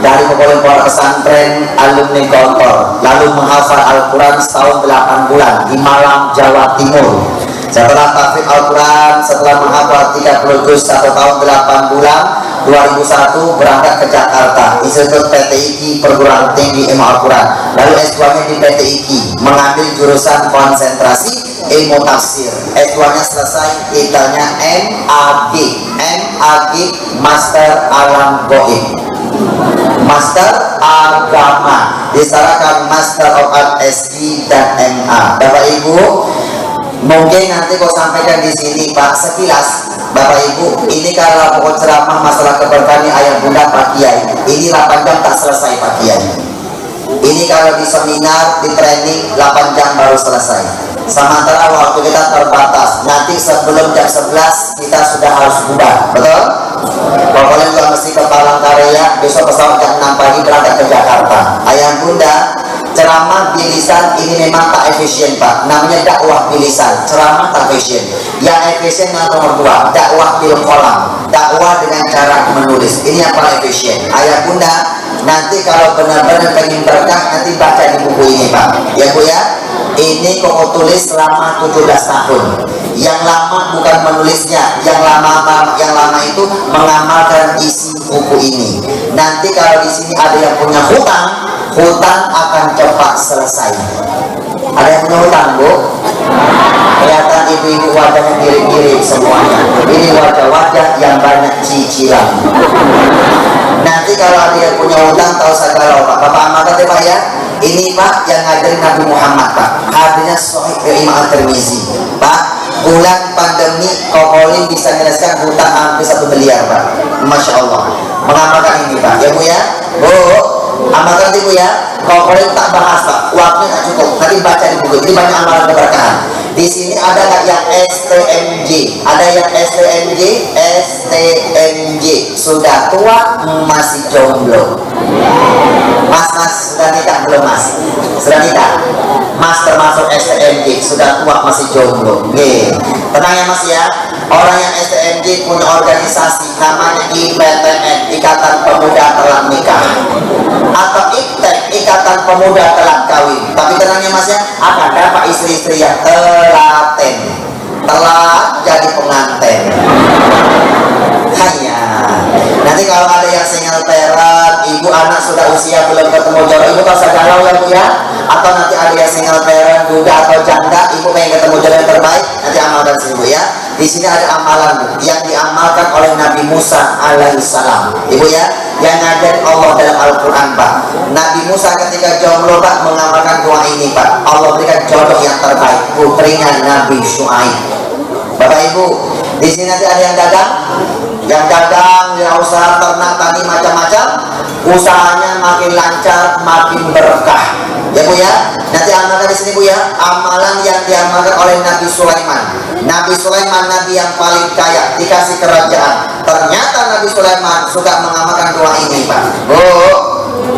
dari Kokolin Pondok Pesantren alumni Gontor, lalu menghafal Al-Quran setahun 8 bulan di Malang, Jawa Timur. Setelah tahfidz Al-Quran, setelah menghafal 30 juz 1 tahun 8 bulan, 2001 berangkat ke Jakarta, Institut PTIQ Perguruan Tinggi Ilmu Al-Quran. Lalu S2-nya di PTIQ, mengambil jurusan konsentrasi ilmu tafsir. S2-nya selesai, titelnya MAG, Master Alam Goib, Master Agama, diserahkan Master of Art SI dan MA. Bapak Ibu, mungkin nanti kau sampaikan di sini Pak sekilas. Bapak Ibu, ini kalau pokok ceramah masalah keberkahan ayah bunda Pak Kiai, ini 8 jam tak selesai Pak Kiai. Ini kalau di seminar, di training 8 jam baru selesai. Sementara waktu kita terbatas. Nanti sebelum jam 11 kita sudah harus bubar, betul? Pokoknya juga mesti ke Palangkaraya, besok pesawat jam 6 pagi berangkat ke Jakarta. Ayah bunda, ceramah bilisan ini memang tak efisien Pak. Namanya dakwah bilisan, ceramah tak efisien. Yang efisien yang nomor 2, dakwah bil kolam, dakwah dengan cara menulis. Ini yang paling efisien. Ayah bunda, nanti kalau benar-benar pengen berkah, nanti baca di buku ini Pak. Ya Bu ya. Ini Koko tulis selama 17 tahun. Yang lama bukan menulisnya, yang lama itu mengamalkan isi buku ini. Nanti kalau di sini ada yang punya hutang akan cepat selesai. Ada yang punya hutang Bu? Kelihatan ibu-ibu wajahnya mirip-mirip semuanya. Ini wajah-wajah yang banyak cicilan. Nanti kalau ada yang punya hutang tahu segala Pak. Bapak amalkan Pak ya. Ini Pak yang ngajarin Nabi Muhammad Pak. Hadisnya Sahih Imam At-Tirmizi. Pak, bulan pandemi Kokolin bisa menyelesaikan hutang hampir 1 miliar Pak. Masya Allah. Mengamalkan ini Pak. Ya Bu ya. Bu, amalkan Bu ya. Kokolin tak bahas Pak. Waktunya tak cukup. Nanti baca di buku. Ini banyak amalan keberkahan. Di sini ada nggak yang STMJ? Ada yang STMJ. Sudah tua masih jomblo. Mas sudah nikah belum Mas? Sudah nikah? Mas termasuk STMJ, sudah tua masih jomblo. Oke, tenang ya Mas ya. Orang yang STMJ punya organisasi namanya IPTN, Ikatan Pemuda Telah Nikah, atau IPTEK, Ikatan Pemuda Telah Kawin. Tapi tenang ya Mas ya, akan dapat istri-istri yang telaten, telah jadi pengantin. Hanya nanti kalau ada yang single parent, ibu anak sudah usia belum ketemu jodoh, ibu tak usah galau ya Bu ya. Atau nanti ada yang single parent, duda atau janda, ibu pengen ketemu jodoh yang terbaik, nanti amalkan sini Bu ya. Di sini ada amalan Bu, yang diamalkan oleh Nabi Musa alaihissalam, Ibu ya, yang ngajarin Allah dalam Al-Quran Pak. Nabi Musa ketika jomblo Pak mengamalkan doa ini Pak. Allah berikan jodoh yang terbaik, putrinya Nabi Syuaib. Bapak Ibu, di sini nanti ada yang dagang, usaha ternak, tani, macam-macam. Usahanya makin lancar, makin berkah. Ya Bu ya. Nanti amalkan di sini Bu ya. Amalan yang diamalkan oleh Nabi Sulaiman. Nabi Sulaiman nabi yang paling kaya, dikasih kerajaan. Ternyata Nabi Sulaiman suka mengamalkan doa ini Pak. Bu,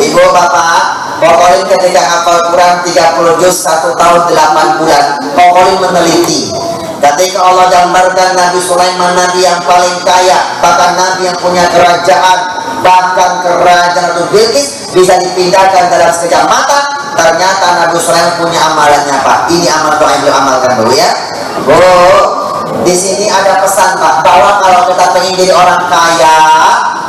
Ibu, Bapak, Kokolin ketika hafal Quran 30 juz 1 tahun 8 bulan, Kokolin meneliti. Ketika Allah gambarkan Nabi Sulaiman nabi yang paling kaya, bahkan nabi yang punya kerajaan, bahkan kerajaan itu Bilqis bisa dipindahkan dalam sekejap mata. Ternyata Nabi Sulaiman punya amalannya Pak. Ini amal doa yang diamalkan dulu ya. Bu, di sini ada pesan Pak, bahwa kalau kita pengen jadi orang kaya,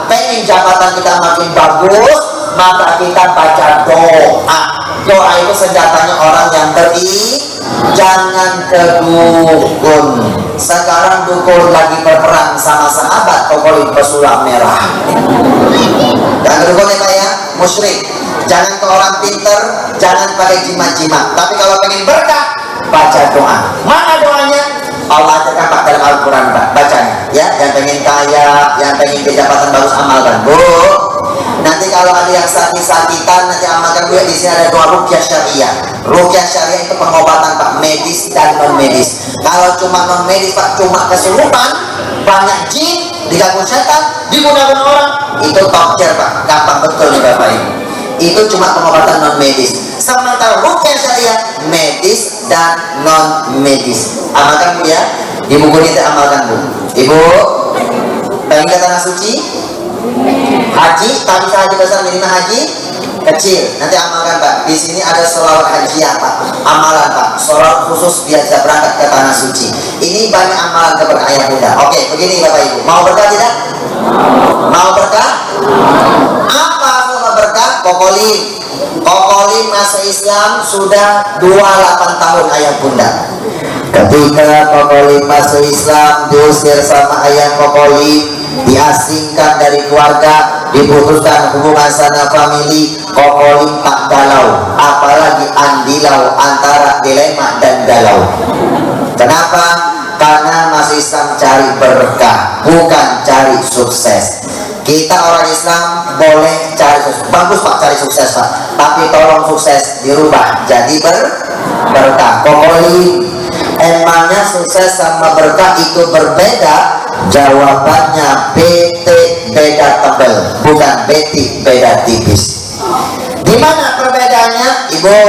pengen jabatan kita makin bagus, maka kita baca doa. Doa itu senjatanya orang yang jangan ke dukun. Sekarang dukun lagi berperang sama sahabat, Kokolin pesulap merah. Jangan ke dukun ya Pak ya, musyrik. Jangan ke orang pinter, jangan pakai jimat-jimat. Tapi kalau pengen berkah, baca doa. Mana doanya? Allah ajarkan Pak dalam Al-Quran Pak, bacanya ya. Yang pengen kaya, yang pengen jabatan bagus, amalkan Bu. Nanti kalau ada yang sakit-sakitan, nanti amalkan Bu ya. Di sini ada doa ruqyah syariah. Ruqyah syariah itu pengobatan Pak, medis medis dan non medis. Kalau cuma non medis Pak, cuma kesurupan, banyak jin, diganggu setan, digunakan orang, itu torture Pak, gampang betul nih Bapak Ibu. Itu cuma pengobatan non medis. Sementara rukyah syariah medis dan non medis. Amalkan Bu ya, di buku ini amalkan Bu. Ibu pengen ke tanah suci, haji, tak bisa haji besar, minimal haji kecil. Nanti amalkan Pak. Di sini ada sholawat hajiah Pak, amalan Pak, sholawat khusus biar bisa berangkat ke tanah suci. Ini banyak amalan kepada ayah bunda. Oke, begini Bapak Ibu, mau berkah tidak? Mau berkah? Apa semua berkah? Kokolin masuk Islam sudah 28 tahun ayah bunda. Ketika Kokolin masuk Islam, diusir sama ayah Kokolin, diasingkan dari keluarga, diputuskan hubungan sana famili. Kokolin tak galau, apalagi andilau antara dilema dan galau. Kenapa? Karena masuk Islam cari berkah, bukan cari sukses. Kita orang Islam boleh cari sukses, bagus Pak cari sukses Pak, tapi tolong sukses dirubah jadi berkah. Kokolin, emangnya sukses sama berkah itu berbeda? Jawabannya BT beda tebel, bukan BT beda tipis. Di mana perbedaannya Ibu?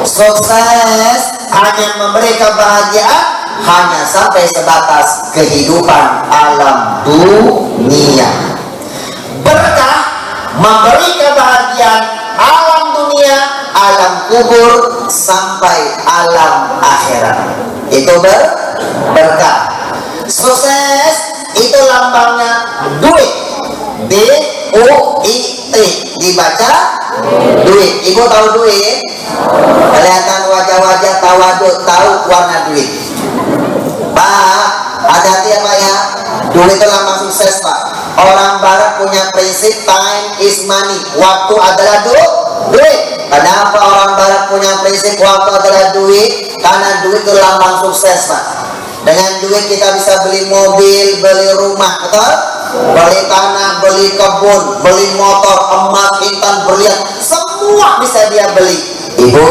Sukses hanya memberi kebahagiaan, hanya sampai sebatas kehidupan alam dunia. Berkah memberi kebahagiaan alam dunia, alam kubur, sampai alam akhirat. Itu berkah. Sukses itu lambangnya duit, D-U-I-T, dibaca duit. Ibu tahu duit? Kelihatan wajah-wajah tawaduk, tahu warna duit. Pak, hati-hati ya Pak ya, duit itu lambang sukses Pak. Orang barat punya prinsip time is money, waktu adalah duit. Kenapa orang barat punya prinsip waktu adalah duit? Karena duit itu lambang sukses Pak. Dengan duit kita bisa beli mobil, beli rumah, betul? Beli tanah, beli kebun, beli motor, emas, intan, berlian, semua bisa dia beli. Ibu,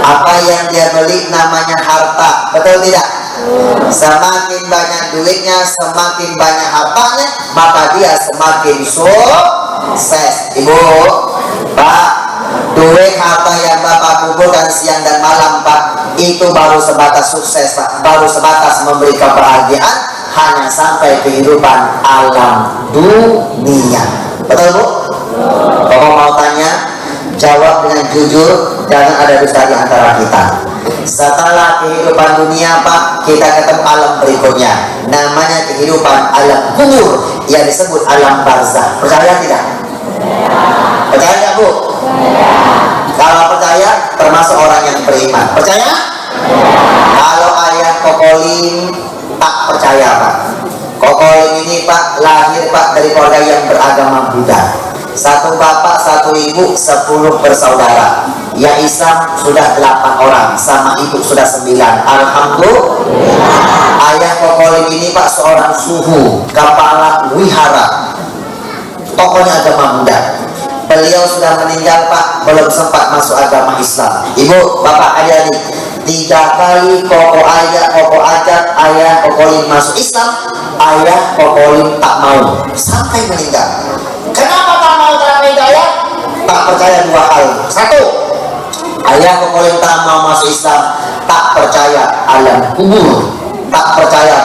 apa yang dia beli namanya harta, betul tidak? Semakin banyak duitnya, semakin banyak hartanya, maka dia semakin sukses. Ibu, Pak, duit harta yang Bapak kumpulkan siang dan malam Pak, itu baru sebatas sukses Pak, baru sebatas memberi kebahagiaan, hanya sampai kehidupan alam dunia. Betul Bu? Bapak mau tanya, jawab dengan jujur, jangan ada dusta di antara kita. Setelah kehidupan dunia Pak, kita ketemu alam berikutnya, namanya kehidupan alam kubur, yang disebut alam barzakh. Percaya tidak? Percaya tidak Bu? Kalau percaya termasuk orang yang beriman. Percaya? Kalau ayah Kokolin tak percaya Pak. Kokolin ini Pak lahir Pak dari keluarga yang beragama Buddha. Satu bapak, satu ibu, 10 bersaudara. Ya Islam sudah 8 orang, sama ibu sudah 9. Alhamdulillah. Ayah Kokolin ini Pak seorang suhu, kepala wihara, tokohnya agama Buddha. Beliau sudah meninggal Pak, belum sempat masuk agama Islam. Ibu, bapak, adik-adik, 3 kali koko ajak ayah Kokolin masuk Islam, ayah Kokolin tak mau sampai meninggal. Kenapa tak mau terima hidayah? Tak percaya 2 hal. 1, ayah Kokolin tak mau masuk Islam, tak percaya alam kubur, tak percaya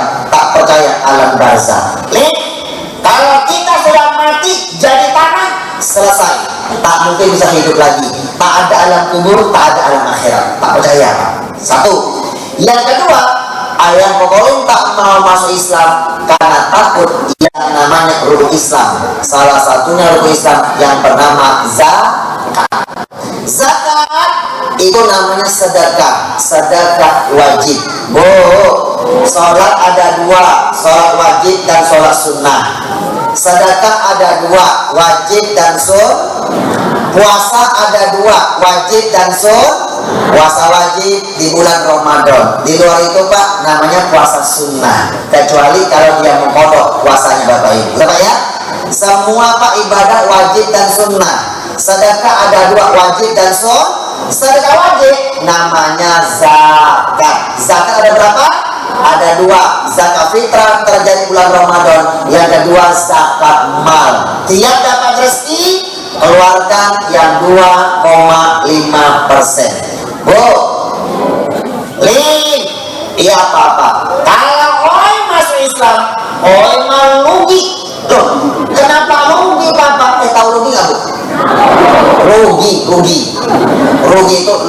alam barzakh. Kalau kita sudah mati jadi tanah, selesai, tak mungkin bisa hidup lagi. Tak ada alam kubur, tak ada alam akhirat. Tak percaya Pak. 1. Yang kedua, ayah Kokolin tak mau masuk Islam karena takut yang namanya rukun Islam. Salah satunya rukun Islam yang bernama zakat. Zakat itu namanya sedekah, sedekah wajib. Bu, sholat ada 2, sholat wajib dan sholat sunnah. Sedekah ada 2, wajib dan puasa ada 2, wajib dan puasa wajib di bulan Ramadan. Di luar itu Pak namanya puasa sunnah, kecuali kalau dia mengkodok puasanya Bapak Ibu. Bapak ya, semua Pak ibadah wajib dan sunnah. Sedekah ada 2, wajib dan sedekah wajib namanya zakat. ada berapa? Ada 2. Zakat fitrah terjadi bulan Ramadan. Yang kedua zakat mal. Tiap dapat rezeki keluarkan yang 2,5%. Bu, Lin, iya apa-apa. Kalau oi masuk Islam, oi mau rugi. Loh, kenapa rugi Papa? Tahu rugi nggak Bu? Rugi itu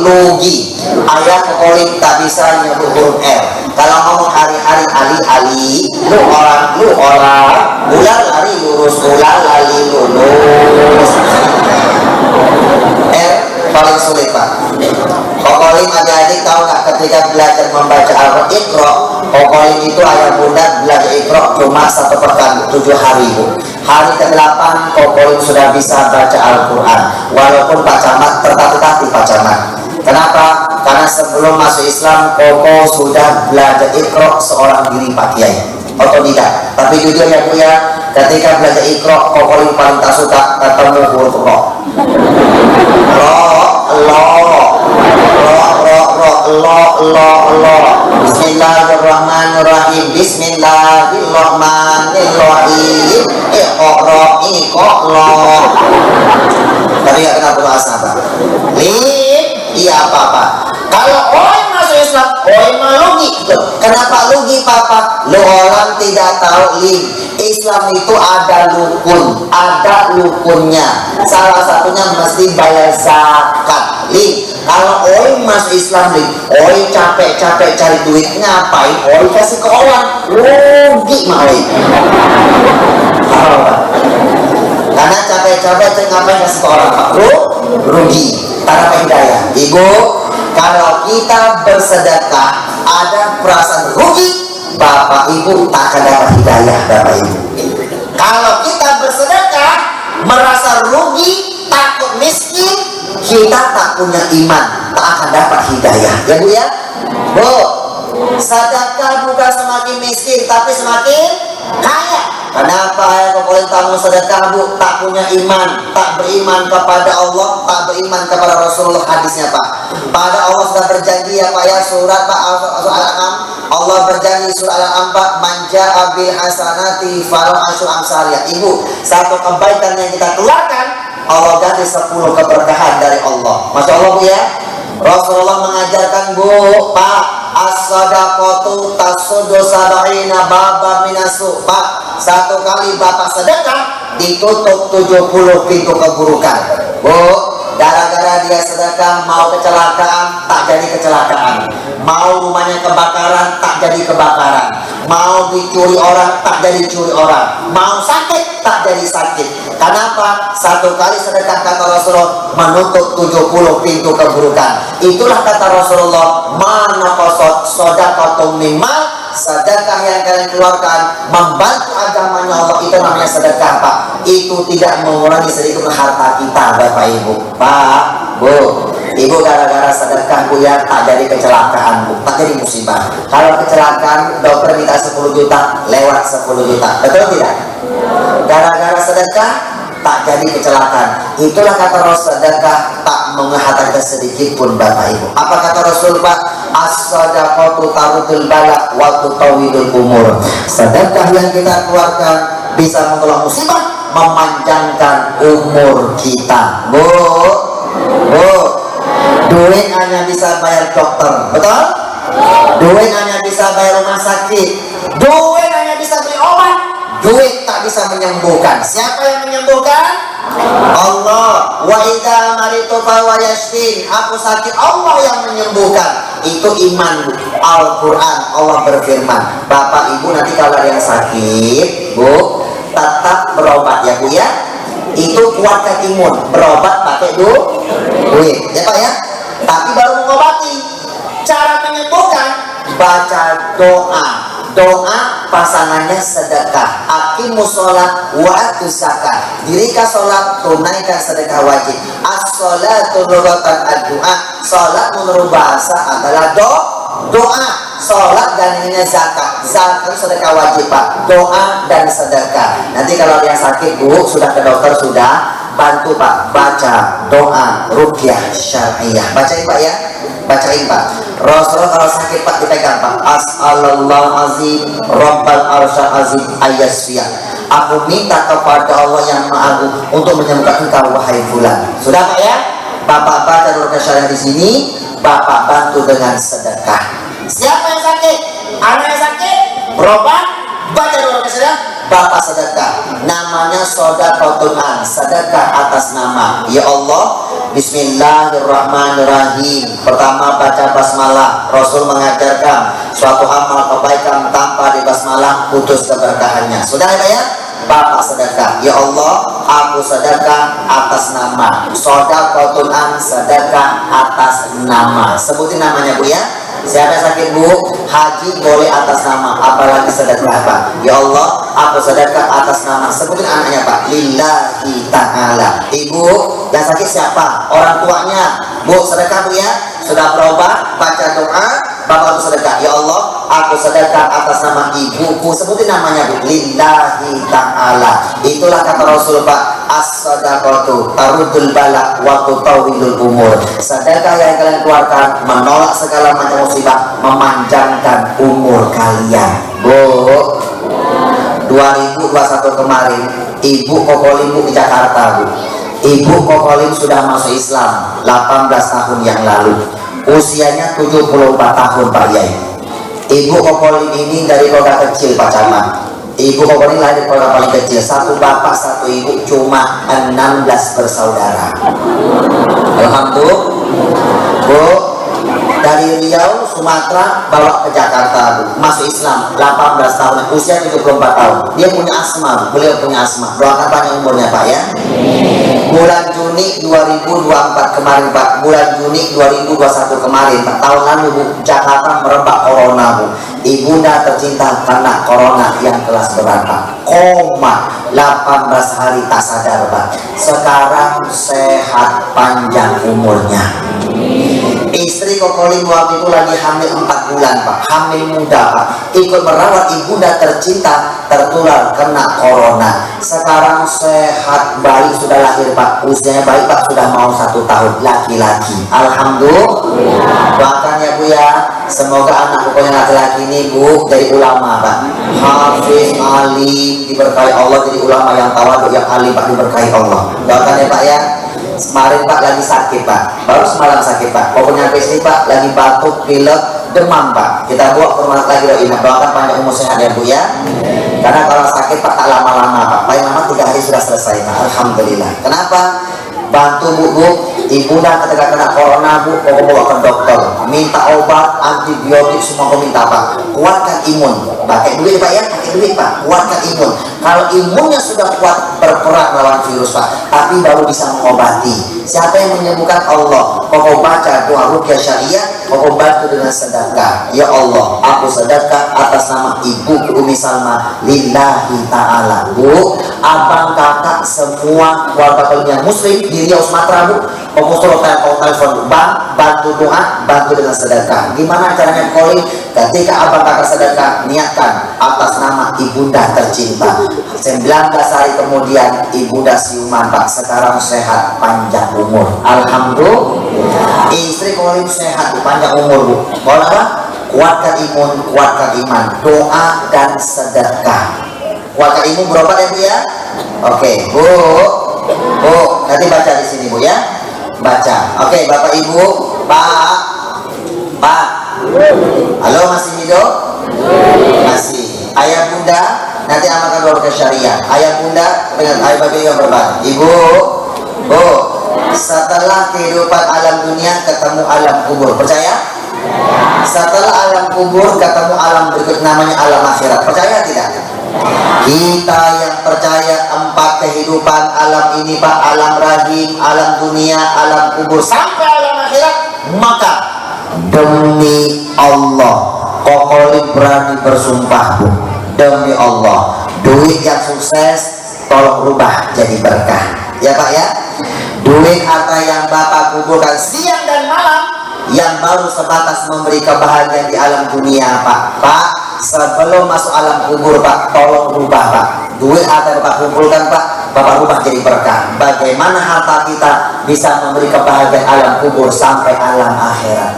rugi. Ayah kekolik tak bisa nyebut huruf R. Kalau ngomong hari-hari ali, lu orang, bulan lari lurus, bulan lari lurus. R paling sulit Pak. Kokolim adik-adik tahu nggak ketika belajar membaca Al-Quran Iqra, kokolim itu ayah bunda belajar Iqra cuma 1 pekan 7 hari Bu. Hari ke-8 kokolim sudah bisa baca Al-Quran, walaupun Pak Camat tertatih-tatih Pak Camat. Kenapa? Karena sebelum masuk Islam Koko sudah belajar Iqra seorang diri Pak Kiai, otodidak. Tapi jujur ya Bu ya, ketika belajar Iqra kokolim paling tak suka ketemu huruf ro. Bismillahirrahmanirrahim. Bismillahirrahmanirrahim. Tapi gak kenal bahasa apa. Iya apa-apa. Kalau orang masuk Islam, orang merugi. Kenapa rugi Papa? Lo orang tidak tahu Islam itu ada lukunnya. Salah satunya mesti bayar zakat. Kalau orang masuk Islam, orang capek-capek cari duit, ngapain? Orang kasih ke orang, rugi mah karena capek-capek ngapain kasih ke orang Pak? Rugi. Tanpa hidayah. Ibu, kalau kita bersedekah ada perasaan rugi, Bapak Ibu tak akan dapat hidayah Bapak Ibu. Kalau kita bersedekah merasa rugi, takut miskin, kita tak punya iman, tak akan dapat hidayah. Ya Bu ya? Bu, sedekah bukan semakin miskin tapi semakin kaya. Kenapa ya pokoknya tamu sedekah Bu? Tak punya iman, tak beriman kepada Allah, tak beriman kepada Rasulullah. Hadisnya Pak, pada Allah sudah berjanji ya Pak ya, surat Pak Al-An'am, Allah berjanji surah Al-An'am Pak, manja abil hasanati falahu asyru amsalih. Ibu, satu kebaikan yang kita keluarkan Allah ganti 10 keberkahan dari Allah. Masya Allah Bu ya. Rasulullah mengajarkan Bu, Pak, as-sadaqatu tasuddu sab'ina baba minasu. Pak, satu kali Bapak sedekah ditutup 70 pintu keburukan. Bu, gara-gara dia sedekah mau kecelakaan tak jadi kecelakaan, mau rumahnya kebakaran tak jadi kebakaran, mau dicuri orang tak jadi curi orang, mau sakit tak jadi sakit. Kenapa? Satu kali sedekah kata Rasulullah menutup 70 pintu keburukan. Itulah kata Rasulullah, mana qasad shadaqatum mimmal, sedekah yang kalian keluarkan membantu agamanya Allah, itu namanya sedekah Pak. Itu tidak mengurangi sedikit harta kita Bapak Ibu. Pak, Bu, Ibu gara-gara sedekah Bu ya tak jadi kecelakaan Bu, tak jadi musibah. Kalau kecelakaan dokter minta 10 juta, lewat 10 juta. Betul tidak? Gara-gara sedekah tak jadi kecelakaan. Itulah kata Rasul, sedekah tak menghantarkan sedikit pun Bapak Ibu. Apa kata Rasul Pak? As-sadaqatu tarudul balak wa tutawwilul umur. Sedekah yang kita keluarkan bisa menolak musibah, memanjangkan umur kita. Bu, duit hanya bisa bayar dokter, betul? Duit hanya bisa bayar rumah sakit, duit hanya bisa beli obat, duit tak bisa menyembuhkan. Siapa yang menyembuhkan? Allah. Wa idza maritu fa huwa yashfin. Aku sakit, Allah yang menyembuhkan. Itu iman Bu. Al-Quran Allah berfirman, Bapak Ibu nanti kalau ada yang sakit Bu, tetap berobat ya Bu ya. Itu kuatkan imun, berobat pakai duit ya Pak ya. Tapi baru mengobati, cara menyembuhkan baca doa. Doa pasangannya sedekah. Aqimus sholat wa atuz zakat. Dirikan sholat, tunaikan sedekah wajib. As-sholatu lughatan ad-du'a. Sholat menurut bahasa adalah doa. Sholat dan ini zakat. Zakat sedekah wajib Pak. Doa dan sedekah. Nanti kalau dia sakit Bu, sudah ke dokter sudah, bantu Pak baca doa ruqyah syar'iyah. Bacain Pak ya. Bacain Pak. Rasulullah kalau sakit Pak dipegang Pak. As'allallahu azim Rabbal arsyal azim ayyasfiya. Aku minta kepada Allah yang Maha Agung untuk menyembuhkan engkau wahai fulan. Sudah Pak ya? Bapak baca doa syariah di sini, Bapak bantu dengan sedekah. Siapa yang sakit? Anak yang sakit? Berobat? Baca doa syariah, Bapak sedekah. Namanya sedekahul an, sedekah atas nama ya Allah. Bismillahirrahmanirrahim. Pertama baca basmalah. Rasul mengajarkan suatu amal kebaikan tanpa dibasmalah putus keberkahannya. Sudah ya? Bapak sedekah. Ya Allah, aku sedekah atas nama. Sedekahul an, sedekah atas nama. Sebutin namanya Bu ya. Siapa yang sakit Bu? Haji boleh atas nama, apalagi sedekah Pak. Ya Allah, aku sedekah atas nama. Sebutin anaknya Pak. Lillahi ta'ala. Ibu yang sakit siapa? Orang tuanya. Bu sedekah Bu ya. Sudah berobat, baca doa, Bapak aku sedekah. Ya Allah, aku sedekah atas nama ibuku. Sebutin namanya Bu. Lillahi ta'ala. Itulah kata Rasul Pak. As-sadaqatu tarudul bala wa tutawilul umur. Sedekah yang kalian keluarkan menolak segala macam musibah, memanjangkan umur kalian. Bu, 2021 kemarin Ibu Kokolim Bu di Jakarta Bu. Ibu Kokolim sudah masuk Islam 18 tahun yang lalu. Usianya 74 tahun Pak Yai. Ibu Kokolim ini dari kota kecil Pak Camat. Ibu Kokolim lahir di kota paling kecil. Satu bapak satu ibu, cuma 16 bersaudara. Alhamdulillah Bu, dari Riau, Sumatera bawa ke Jakarta Bu. Masuk Islam 18 tahun, usia 74 tahun. Dia punya asma, beliau punya asma. Doakan panjang umurnya Pak ya. Bulan Juni 2024 kemarin Pak, bulan Juni 2021 kemarin Pak, tahun lalu Bu, Jakarta merebak corona Bu. Ibunda tercinta karena corona yang kelas berat Pak, koma 18 hari tak sadar Pak. Sekarang sehat panjang umurnya. Istri Kokolim waktu itu lagi hamil 4 bulan Pak, hamil muda Pak, ikut merawat ibunda tercinta, tertular kena corona. Sekarang sehat, bayi sudah lahir Pak, usianya bayi Pak sudah mau 1 tahun, laki-laki. Alhamdulillah. Bahkan ya Bu ya, semoga anak pokoknya laki-laki ini Bu dari ulama Pak, hafiz, alim, diberkahi Allah, jadi ulama yang tawadhu, yang alim Pak, diberkahi Allah. Doakan ya Pak ya. Kemarin Pak lagi sakit Pak, baru semalam sakit Pak, pokoknya sampai sini Pak lagi batuk, pilek, demam Pak. Kita bawa ke rumah lagi doakan panjang umur sehat ya Bu ya. Karena kalau sakit Pak tak lama-lama Pak, paling lama 3 hari sudah selesai Pak. Alhamdulillah. Kenapa? Bantu Bu, ibunda ketika kena corona Bu, kau bawa ke dokter, minta obat, antibiotik, semua kau minta Pak. Kuatkan imun, pakai duit Pak ya, pakai duit Pak, kuatkan imun. Kalau imunnya sudah kuat, berperang lawan virus Pak, tapi baru bisa mengobati. Siapa yang menyembuhkan? Allah. Kau baca doa ruqyah syariah, kau bantu dengan sedekah. Ya Allah, aku sedekah atas nama ibu Umi Salma, lillahi ta'ala. Bu, abang, kakak, semua keluarga kalian muslim di Riau Sumatera Bu, kau telepon Bang, bantu doa, bantu dengan sedekah. Gimana caranya Kolim? Ketika abang kakak sedekah, niatkan atas nama ibunda tercinta. 19 hari kemudian ibunda siuman Pak, sekarang sehat panjang umur. Alhamdulillah. Istri Kolim sehat panjang umur Bu. Mau apa? Kuatkan imun, kuatkan iman, doa dan sedekah. Kuatkan imun, berobat ya Bu ya. Oke Bu, Bu, nanti baca di sini Bu ya. Baca. Oke Bapak Ibu, Pak. Halo, masih hidup? Masih. Ayah bunda, nanti amalkan doa syariah. Ayah bunda dengan ayah bapak yang berbahagia. Ibu, Bu, setelah kehidupan alam dunia ketemu alam kubur, percaya? Setelah alam kubur ketemu alam berikut, namanya alam akhirat, percaya tidak? Kita yang percaya 4 kehidupan alam ini Pak, alam rahim, alam dunia, alam kubur, sampai alam akhirat, maka demi Allah Kokolim berani bersumpah Bu, demi Allah, duit yang sukses tolong rubah jadi berkah ya Pak ya. Duit harta yang Bapak kumpulkan siang dan malam yang baru sebatas memberi kebahagiaan di alam dunia Pak, sebelum masuk alam kubur Pak, tolong rubah Pak. Duit harta yang Bapak kumpulkan Pak, Bapak rubah jadi berkah. Bagaimana harta kita bisa memberi kebahagiaan alam kubur sampai alam akhirat?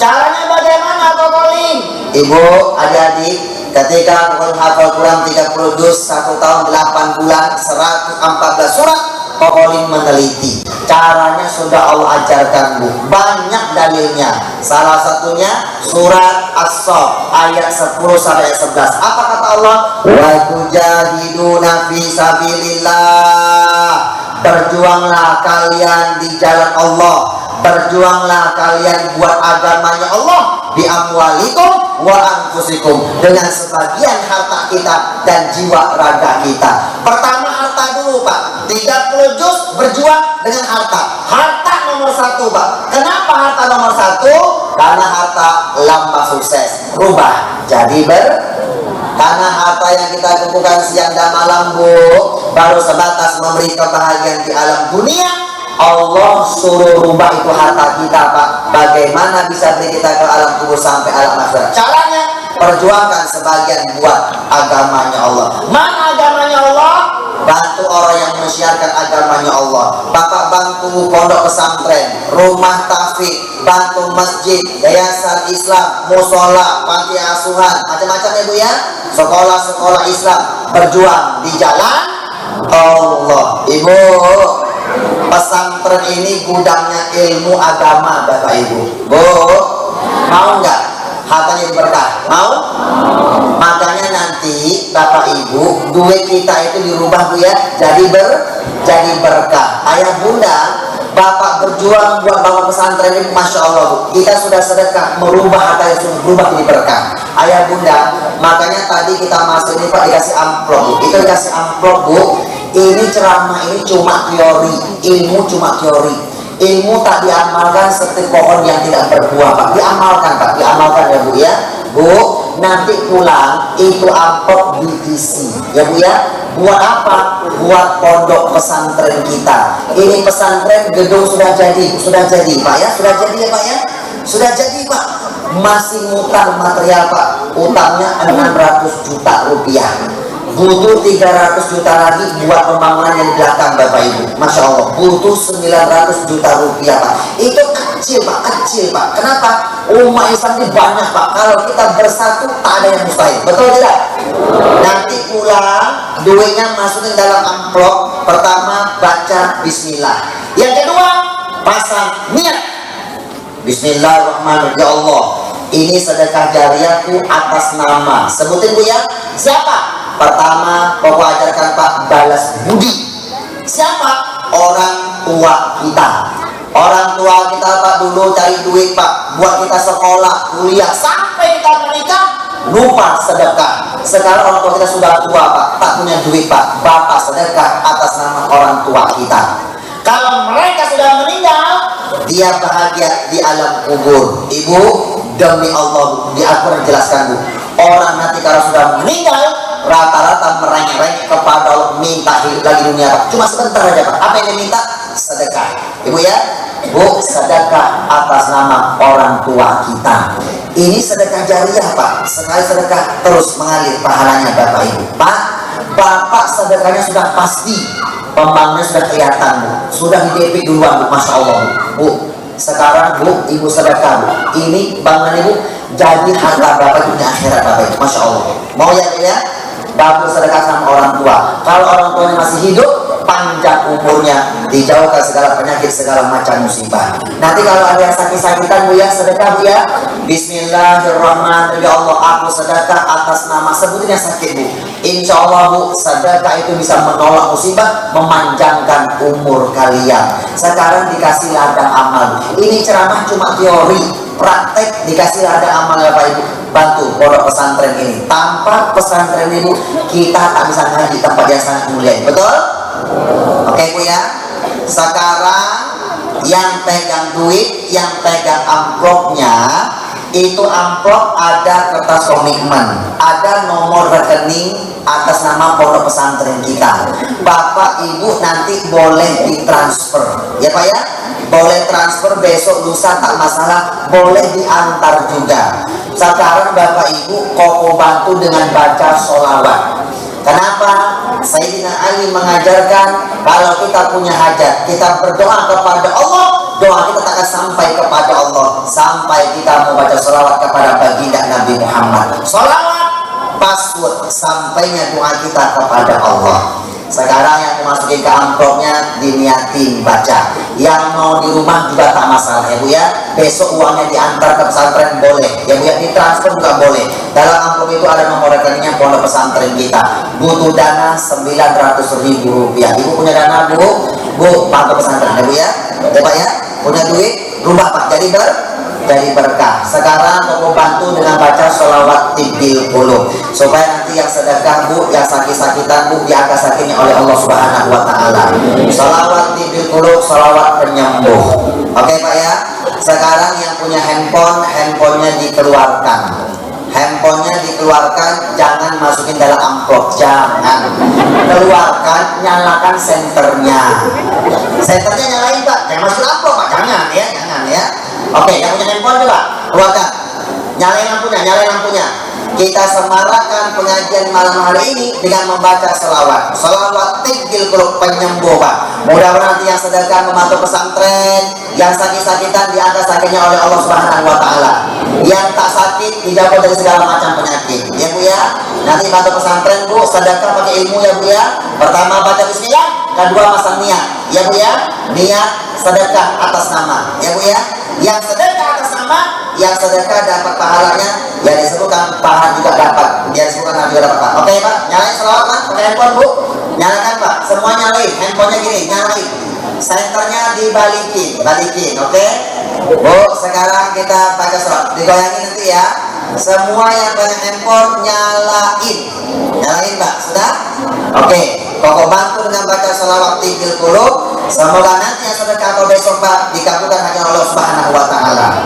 Caranya bagaimana Kokolin? Ibu, adik-adik, ketika Kokolin hafal Quran 30 juz, 1 tahun 8 bulan, 114 surat, Kokolin meneliti. Caranya sudah Allah ajarkan, Bu. Banyak dalilnya. Salah satunya surat As-Saff ayat 10 sampai 11. Apa kata Allah? Wa tujahiduna fi sabilillah. Berjuanglah kalian di jalan Allah. Berjuanglah kalian buat agamanya Allah bi amwalikum wa anfusikum, dengan sebagian harta kita dan jiwa raga kita. Pertama harta dulu, Pak. 30 juz berjuang dengan harta. Harta nomor 1, Pak. Kenapa harta nomor 1? Karena harta lambang sukses. Rubah jadi karena harta yang kita kumpulkan siang dan malam, Bu, baru sebatas memberi kebahagiaan di alam dunia. Allah suruh rubah itu harta kita, Pak. Bagaimana bisa beri kita ke alam kubur sampai alam akhirat? Caranya perjuangkan sebagian buat agamanya Allah. Mana agamanya Allah? Bantu orang yang mensiarkan agamanya Allah. Bapak bantu pondok pesantren, rumah tahfidz, bantu masjid, yayasan Islam, musola, panti asuhan, macam-macam ya, Bu ya. Sekolah-sekolah Islam, berjuang di jalan Allah. Ibu, pesantren ini gudangnya ilmu agama, Bapak Ibu. Bu, mau nggak hartanya diberkah? Mau? Makanya nanti Bapak Ibu, duit kita itu dirubah, Bu ya, jadi berkah. Ayah bunda, Bapak berjuang buat Bapak pesantren ini, Masya Allah, Bu. Kita sudah sedekah merubah harta yang sudah berubah jadi berkah. Ayah bunda, makanya tadi kita masuk ini, Pak, dikasih amplop, Bu. Itu dikasih amplop, Bu. Ini ceramah ini cuma teori, ilmu cuma teori. Ilmu tak diamalkan seperti pohon yang tidak berbuah, Pak. Diamalkan, Pak, diamalkan ya, Bu ya. Bu, nanti pulang itu amplop diisi, ya Bu ya. Buat apa? Buat pondok pesantren kita. Ini pesantren gedung sudah jadi, Pak ya. Sudah jadi ya, Pak ya. Sudah jadi, Pak. Masih ngutang material, Pak. Utangnya 600 juta rupiah. Butuh 300 juta lagi buat pembangunan yang di belakang, Bapak Ibu. Masya Allah, butuh 900 juta rupiah, Pak. Itu kecil, Pak, kecil, Pak. Kenapa? Umat Islam ini banyak, Pak. Kalau kita bersatu, tak ada yang mustahil. Betul tidak? Nanti pulang, duitnya masukin dalam amplop. Pertama, baca bismillah. Yang kedua, pasang niat. Bismillahirrahmanirrahim. Ya Allah, ini sedekah jariahku atas nama. Sebutin, Bu ya. Siapa? Pertama, pokok ajarkan, Pak, balas budi. Siapa? Orang tua kita. Orang tua kita, Pak, dulu cari duit, Pak, buat kita sekolah, kuliah, sampai kita menikah, lupa sedekah. Sekarang orang tua kita sudah tua, Pak, tak punya duit, Pak. Bapak sedekah atas nama orang tua kita. Kalau mereka sudah meninggal, dia bahagia di alam kubur. Ibu, demi Allah, di Al-Quran jelaskan, Bu, orang nanti kalau sudah meninggal rata-rata merengek-rengek kepada Allah, minta hidup lagi dunia, Pak. Cuma sebentar aja, Pak. Apa yang dia minta? Sedekah. Ibu ya, Bu, sedekah atas nama orang tua kita. Ini sedekah jariah, Pak. Sekali sedekah terus mengalir pahalanya, Bapak Ibu. Pak, Bapak sedekahnya sudah pasti, pembangunannya sudah kelihatan, Bu. Sudah di DP duluan, Bu. Masya Allah, Bu. Sekarang, Bu, Ibu sedekah, Bu. Ini bangunan Ibu jadi harta Bapak punya akhirat, Bapak Ibu. Masya Allah. Mau ya, ya? Bapak sedekah sama orang tua. Kalau orang tuanya masih hidup, panjang umurnya, dijauhkan segala penyakit, segala macam musibah. Nanti kalau ada yang sakit-sakitan, Bu ya, sedekah, Bu ya. Bismillahirrahmanirrahim. Ya Allah, aku sedekah atas nama, sebutin yang sakit, Bu. Insya Allah, Bu, sedekah itu bisa menolak musibah, memanjangkan umur kalian. Sekarang dikasih ladang amal. Ini ceramah cuma teori. Praktek dikasih ada amal, Bapak Ibu. Bantu pondok pesantren ini. Tanpa pesantren ini, kita tak bisa ngaji tempat yang sangat mulia. Betul? Oke, Bu ya. Sekarang yang pegang duit, yang pegang amplopnya, itu amplop ada kertas komitmen, ada nomor rekening atas nama pondok pesantren kita. Bapak Ibu nanti boleh ditransfer, ya Pak ya. Boleh transfer besok lusa tak masalah, boleh diantar juga. Sekarang Bapak Ibu koko bantu dengan baca sholawat. Kenapa? Sayyidina Ali mengajarkan kalau kita punya hajat, kita berdoa kepada Allah, doa kita tak akan sampai kepada Allah. sampai kita membaca sholawat kepada baginda Nabi Muhammad. Sholawat password sampainya doa kita kepada Allah. Sekarang yang dimasukin ke amplopnya diniatin baca. Yang mau di rumah juga tak masalah ya Bu ya. Besok uangnya diantar ke pesantren boleh ya Bu ya, ditransfer juga boleh. Dalam amplop itu ada nomor rekeningnya pondok pesantren kita. Butuh dana 900.000 rupiah. Ibu punya dana Bu? Bu, pondok pesantren ya Bu ya. Coba ya, punya duit rumah Pak jadi berkah. Sekarang aku bantu dengan baca sholawat tibil qulub supaya nanti yang sedekah Bu, yang sakit-sakitan Bu, diangkat sakitnya oleh Allah Subhanahu wa taala. Sholawat tibil qulub, sholawat penyembuh. Oke Pak ya. Sekarang yang punya handphonenya dikeluarkan. Handphonenya dikeluarkan, jangan masukin dalam amplop, jangan. Keluarkan, nyalakan senternya. Senternya nyalain Pak, jangan masukin amplop Pak, jangan ya. Oke, yang punya handphone coba keluarkan, nyalain lampunya. Kita semarakkan pengajian malam hari ini dengan membaca sholawat tibil qulub penyembuh Pak. Mudah-mudahan nanti yang sedekah membantu pesantren, yang sakit-sakitan diangkat sakitnya oleh Allah Subhanahu wa taala. Yang tak sakit dijauhkan dari segala macam penyakit. Ya Bu ya. Nanti bantu pesantren Bu, sedekah pakai ilmu ya Bu ya. Pertama baca bismillah, kedua masang niat. Ya Bu ya. Niat sedekah atas nama. Ya Bu ya. Yang sedekah atas nama, yang sedekah dapat pahalanya, yang disebutkan pahala juga dapat, yang disebutkan nama juga dapat Pak. Oke Pak, nyalain sholawat Pak, pakai handphone Bu, nyalakan Pak, semua nyalain, handphonenya gini, nyalain, senternya balikin, oke? Bu, sekarang kita baca sholawat, digoyangin nanti ya, semua yang punya handphone nyalain Pak, sudah? Oke, Koko bantu dengan baca sholawat tibil qulub. Semoga nanti yang sedekah atau besok Pak dikabulkan hanya Allah Subhanahu wa taala.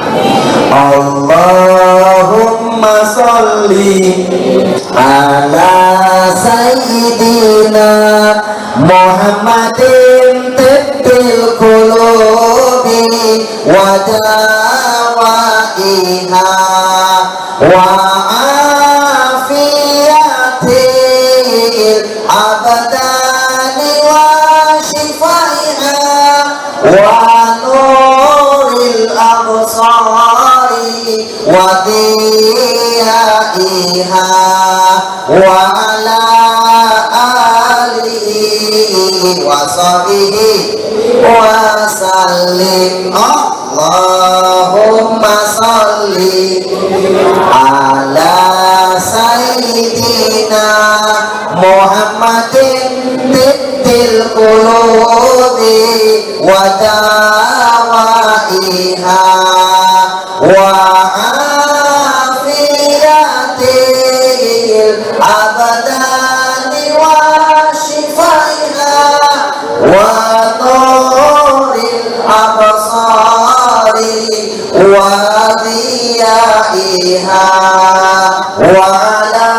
Allahumma sholli ala sayyidina Muhammadin tibbil qulubi wa dawaiha wa afiyatil abadani wa shifaiha wa nuril absari wa diyaiha wa ala alihi wa sahbihi wa sallim. Allahumma salli ala sayyidina Muhammadin tibbil qulubi wa dawaiha wa afiyatil abadani wa shifaiha wa nuril absari wa diyaiha wa ala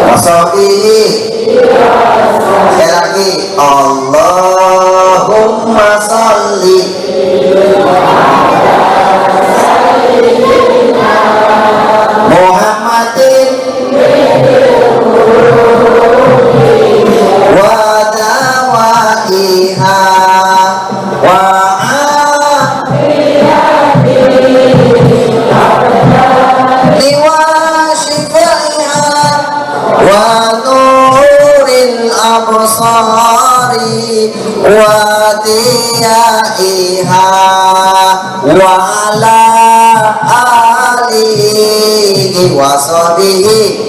wassabihi. Sekali lagi, Allahumma salli Muhammadin wa dawaiha wa absari wa diyaiha wa ala alihi wa sahbihi.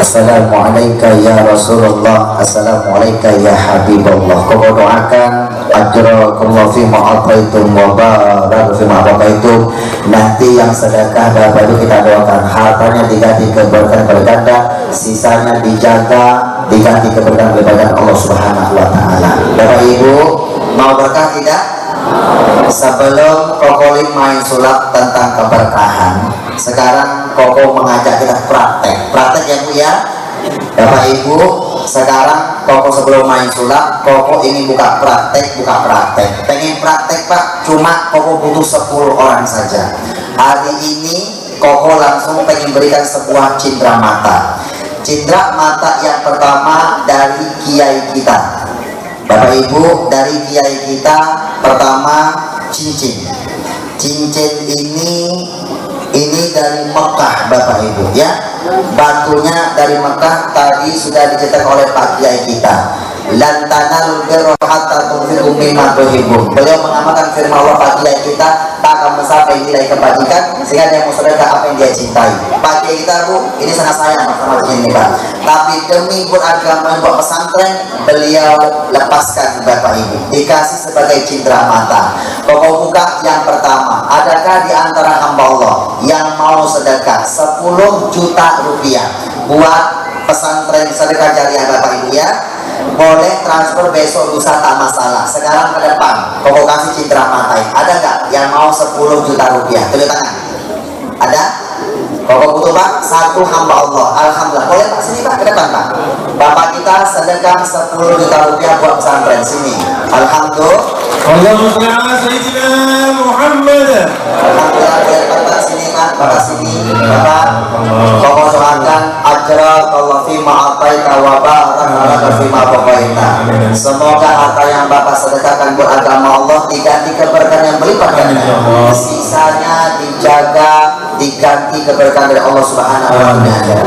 Assalamualaikum ya Rasulullah, assalamualaikum ya Habibullah. Kau doakan ajrakumullah fi ma'ataitum wa barak fi ma'ataitum. Nanti yang sedekah dan baru kita doakan hartanya diganti keberkahan berganda, sisanya dijaga diganti keberkahan berganda Allah Subhanahu wa taala. Bapak Ibu mau berkah tidak? Sebelum Kokolin main sulap tentang keberkahan, sekarang Koko mengajak kita praktek ya Bu ya. Bapak Ibu, sekarang Koko sebelum main sulap, Koko ingin buka praktek. Pengen praktek Pak, cuma Koko butuh 10 orang saja. Hari ini Koko langsung pengen berikan sebuah cindera mata. Cindera mata yang pertama dari kiai kita. Bapak Ibu, dari kiai kita pertama cincin. Cincin ini dari Mekah Bapak Ibu ya. Batunya dari Mekah tadi sudah dicetak oleh Pak Kiai kita. Lan tanalul birra hatta tunfiqu mimma tuhibbun. Beliau mengamalkan firman Allah Pak Kiai kita, tak akan mencapai nilai kebajikan sehingga dia mau sedekah apa yang dia cintai. Pak Kiai kita Bu, ini sangat sayang sama ini Pak. Tapi demi beragama buat pesantren, beliau lepaskan Bapak Ibu, dikasih sebagai cindera mata. Pokok buka yang pertama, adakah di antara hamba Allah yang mau sedekah 10 juta rupiah buat pesantren sedekah jariah Bapak Ibu ya? Boleh transfer besok lusa tak masalah. Sekarang ke depan pokok kasih cindera mata. Ada nggak yang mau 10 juta rupiah? Tunjuk tangan. Ada? Pokok butuh Pak, satu hamba Allah. Alhamdulillah. Boleh Pak sini Pak, ke depan Pak. Bapak kita sedekah 10 juta rupiah buat pesantren sini. Alhamdulillah. Allahumma shalli ala sayyidina Muhammad. Alhamdulillah, boleh Bapak sini Pak, Bapak sini. Bapak, pokok doakan ajrakallahu fima ataita wa barakallahu fima baqaita. Semoga harta yang Bapak sedekahkan buat agama Allah diganti keberkahan yang berlipat ganda. Sisanya dijaga, diganti keberkahan dari Allah Subhanahu wa taala.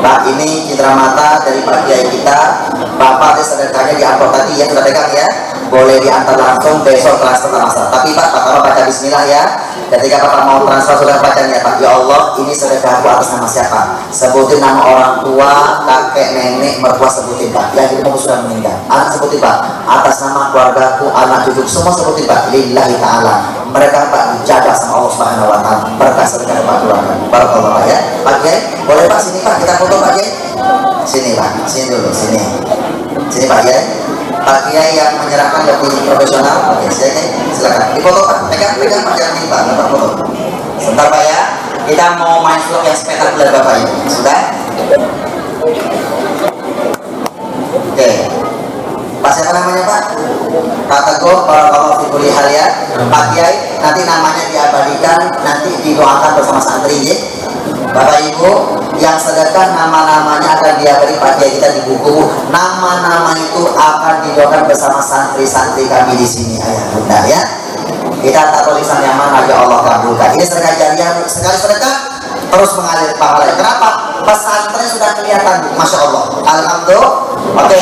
Pak, ini cindera mata dari Pak Kiai kita. Bapak ada sedekahnya di amplop tadi ya, sudah pegang ya. Boleh diantar langsung, besok transfer langsung. Tapi Pak, pertama baca bismillah ya. Ketika Bapak mau transfer sudah bacanya Pak. Ya Allah, ini sedekahku atas nama siapa? Sebutin nama orang tua, kakek, nenek, mertua sebutin Pak. Yang itu sudah meninggal. Anak sebutin Pak. Atas nama keluargaku, anak cucu semua sebutin Pak. Lillahi ta'ala. Mereka Pak dijaga sama Allah Subhanahu wa taala. Berkah sedekah Pak keluarga. Barakallahu Pak ya. Pak Kiai, boleh Pak sini Pak, kita foto Pak Kiai. Sini Pak, sini dulu, sini. Sini Pak Kiai. Pak Kiai yang menyerahkan lebih profesional. Oke, silakan. Dipoto Pak, pegang Pak, jangan Pak, Bapak foto. Sebentar Pak ya. Kita mau main vlog yang spektakuler Bapak Ibu. Sudah? Oke. Pak siapa namanya Pak? Pak Teguh, barakallahu fi kulli hal ya. Pak Kiai, nanti namanya diabadikan, nanti didoakan bersama santri ya. Bapak Ibu, yang sedekah nama-namanya akan diabadi Pak Kiai kita di buku. Nama-nama itu akan didoakan bersama santri-santri kami di sini ayah bunda ya. Kita tak tulisan yang mana ya Allah kabulkan. Ini sedekah jariah, sekali sedekah terus mengalir pahala. Kenapa? Pesantren sudah kelihatan, masya Allah. Alhamdulillah. Oke.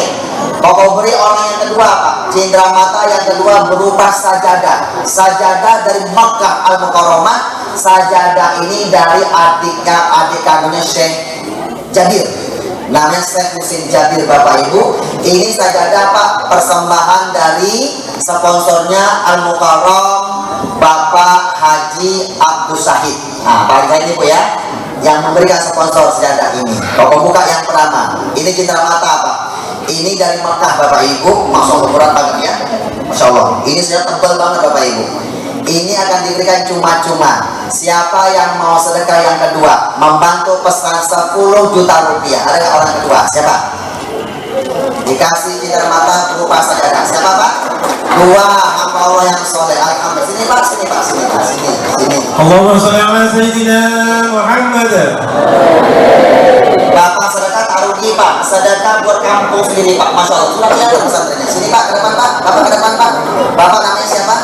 Pokok beri orang yang kedua Pak, cindera mata yang kedua berupa sajadah. Sajadah dari Makkah Al-Mukarramah. Sajadah ini dari adik kandungnya Syekh Jabir. Namanya Syekh Husin Jabir Bapak Ibu. Ini sajadah Pak, persembahan dari sponsornya Al-Mukarram Bapak Haji Abdul Syahid. Nah, Pak ini Bu ya, yang memberikan sponsor sajadah ini. Pokok buka yang pertama. Ini cindera mata Pak. Ini dari Mekah Bapak Ibu, masuk ukuran banget ya, Masya Allah. Ini sudah tebal banget Bapak Ibu. Ini akan diberikan cuma-cuma. Siapa yang mau sedekah yang kedua, membantu pesan 10 juta rupiah. Ada nggak orang kedua? Siapa? Dikasih cindera mata berupa sajadah. Siapa Pak? Dua hamba Allah yang soleh. Alhamdulillah. Sini Pak, sini Pak, sini Pak, sini. Allahumma shalli ala sayyidina Muhammad. Bapak sedekah taruh di Pak, sedekah buat kampung sendiri Pak, masya Allah. Sudah kelihatan pesantrennya. Sini Pak, ke depan Pak, Bapak ke depan Pak. Bapak namanya siapa?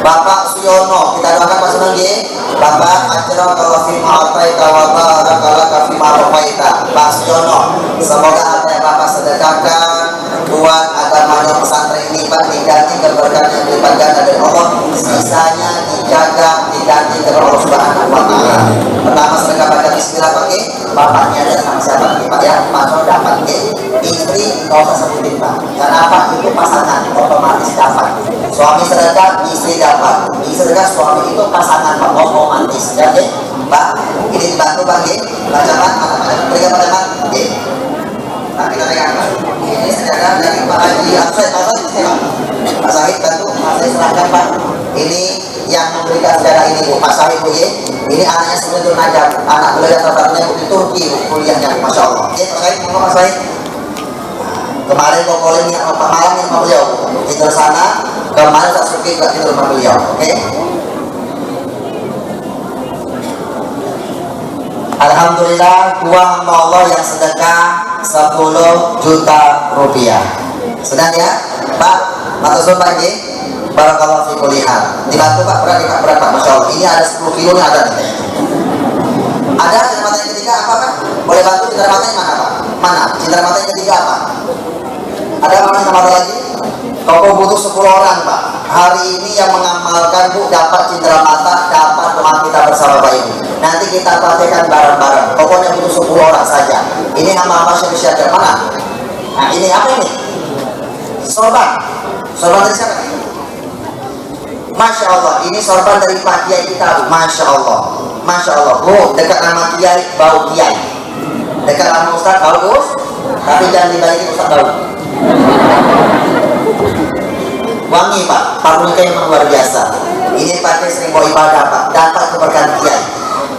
Bapak Suyono. Kita doakan Pak Suyono ya. Bapak ajrakallahu fima ataita wa barakallahu fima baqaita. Pak Suyono, semoga apa yang Bapak sedekahkan buat agamanya pesantren ini Pak diganti keberkahan yang berlipat ganda dari Allah. Sisanya dijaga, diganti dari Allah Subhanahu wa taala. Pertama sedekah baca bismillah Pak. Bapaknya ada sama siapa Pak ya? Pak Suyono dapat istri nggak usah sebutin Pak. Kenapa? Itu pasangan otomatis dapat. Suami sedekah, istri dapat. Istri sedekah, suami itu pasangan Pak, otomatis. Ya, Pak, ini dibantu Pak, baca Pak, berikan pada Pak, Pak, kita pegang Pak. Ini sedekah dari Pak Haji Pak Sahid bantu, Pak Sahid serahkan Pak. Ini yang memberikan sedekah ini Bu, Pak Sahid Bu, ini anaknya sebenarnya Najab, anak beliau salah satunya di Turki, kuliahnya, Masya Allah. Pak Sahid, Pak Sahid. Kemarin kok calling yang malam yang sama beliau tidur sana, kemarin tak suki juga tidur sama beliau. Oke? Alhamdulillah, dua hamba Allah yang sedekah 10 juta rupiah. Sedang ya, Pak. Matur Pak G. Barakallahu fi kulli hal. Dibantu Pak, berat Pak. Masya Allah. Ini ada 10 kilo nih ada nih kayaknya. Ada cindera mata yang ketiga apa Pak? Boleh bantu cindera mata yang mana Pak? Mana? Cindera mata yang ketiga apa? Ada mana cindera mata lagi? Toko butuh 10 orang Pak. Hari ini yang mengamalkan Bu dapat cindera mata, dapat doa kita bersama Pak Ibu. Nanti kita praktekkan bareng-bareng. Pokoknya butuh 10 orang saja. Ini nama apa Syekh mana? Nah ini apa ini? Sorban. Sorban dari siapa? Masya Allah. Ini sorban dari Pak Kiai kita. Masya Allah. Masya Allah. Bu, dekat nama Kiai, bau Kiai. Dekat nama Ustaz, bau Ustaz. Tapi jangan dibalikin Ustaz bau. Wangi Pak. Parfumnya memang luar biasa. Ini pakai sering bawa ibadah Pak. Dapat keberkahan Kiai.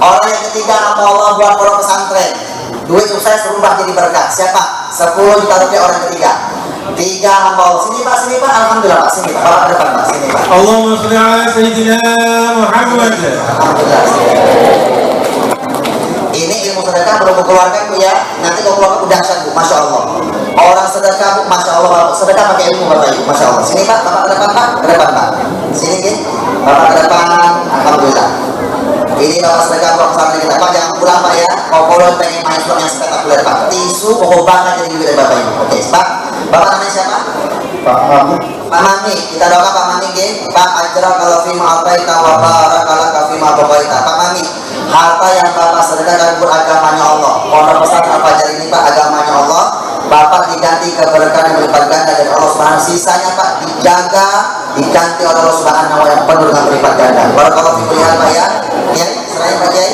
Orang yang ketiga nama Allah buat orang pesantren. Duit sukses berubah jadi berkah. Siapa? 10 juta rupiah orang ketiga. 3 hamba Allah. Sini Pak. Alhamdulillah Pak. Sini Pak. Bapak ke depan Pak. Sini Pak. Allahumma sholli ala sayyidina Muhammad. Alhamdulillah. Ini ilmu sedekah belum keluarkan Bu ya. Nanti kalau keluarkan udah dahsyat Bu. Masya Allah. Orang sedekah Bu. Masya Allah Bapak. Sedekah pakai ilmu Bapak Ibu. Masya Allah. Sini Pak. Bapak ke depan Pak. Ke depan Pak. Sini Ki. Bapak ke depan. Alhamdulillah. Ini Bapak sedekah Bapak pesantren kita. Pak jangan pulang Pak ya. Kalau pengen main vlog yang spektakuler Pak. Tisu pokok banget jadi duit dari Bapak Ibu. Oke Pak. Bapak namanya siapa? Pak Mami. Pak Mami. Kita doakan Pak Mami Ki. Pak ajra kalau fima albaita wa barakalaka fima babaita. Pak Mami. Harta yang Bapak sedekahkan beragamanya Allah. Pondok pesantren Al-Fajar ini Pak agamanya Allah. Bapak diganti keberkahan yang berlipat ganda dari Allah Subhanahu. Sisanya Pak dijaga, diganti oleh Allah Subhanahu yang penuh dengan berlipat ganda. Barakallahu fikum ya Pak ya. Ya, serahin Pak Kiai.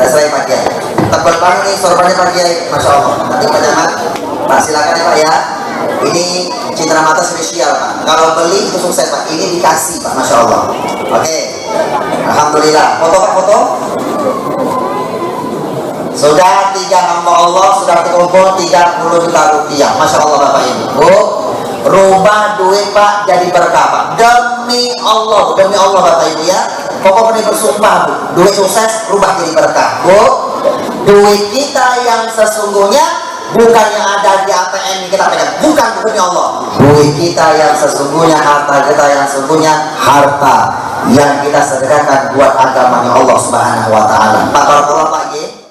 Serahin Pak Kiai. Tebal banget nih sorbannya Pak Kiai. Masya Allah. Nanti Pak Jamat. Pak silakan ya Pak ya. Ini cindera mata spesial Pak. Kalau beli itu sukses Pak. Ini dikasih Pak. Masya Allah. Oke. Alhamdulillah. Foto Pak foto. Sudah 3 hamba Allah sudah terkumpul 30 juta rupiah. Masya Allah Bapak Ibu. Bu, rubah duit Pak jadi berkah Pak. Demi Allah Bapak Ibu ya. Pokoknya bersumpah Bu, duit sukses rubah jadi berkah. Bu, duit kita yang sesungguhnya bukan yang ada di ATM yang kita pegang, bukan demi Allah. Duit kita yang sesungguhnya, harta kita yang sesungguhnya, harta yang kita sedekahkan buat agamanya Allah Subhanahu wa taala. Pak barakallahu Pak G.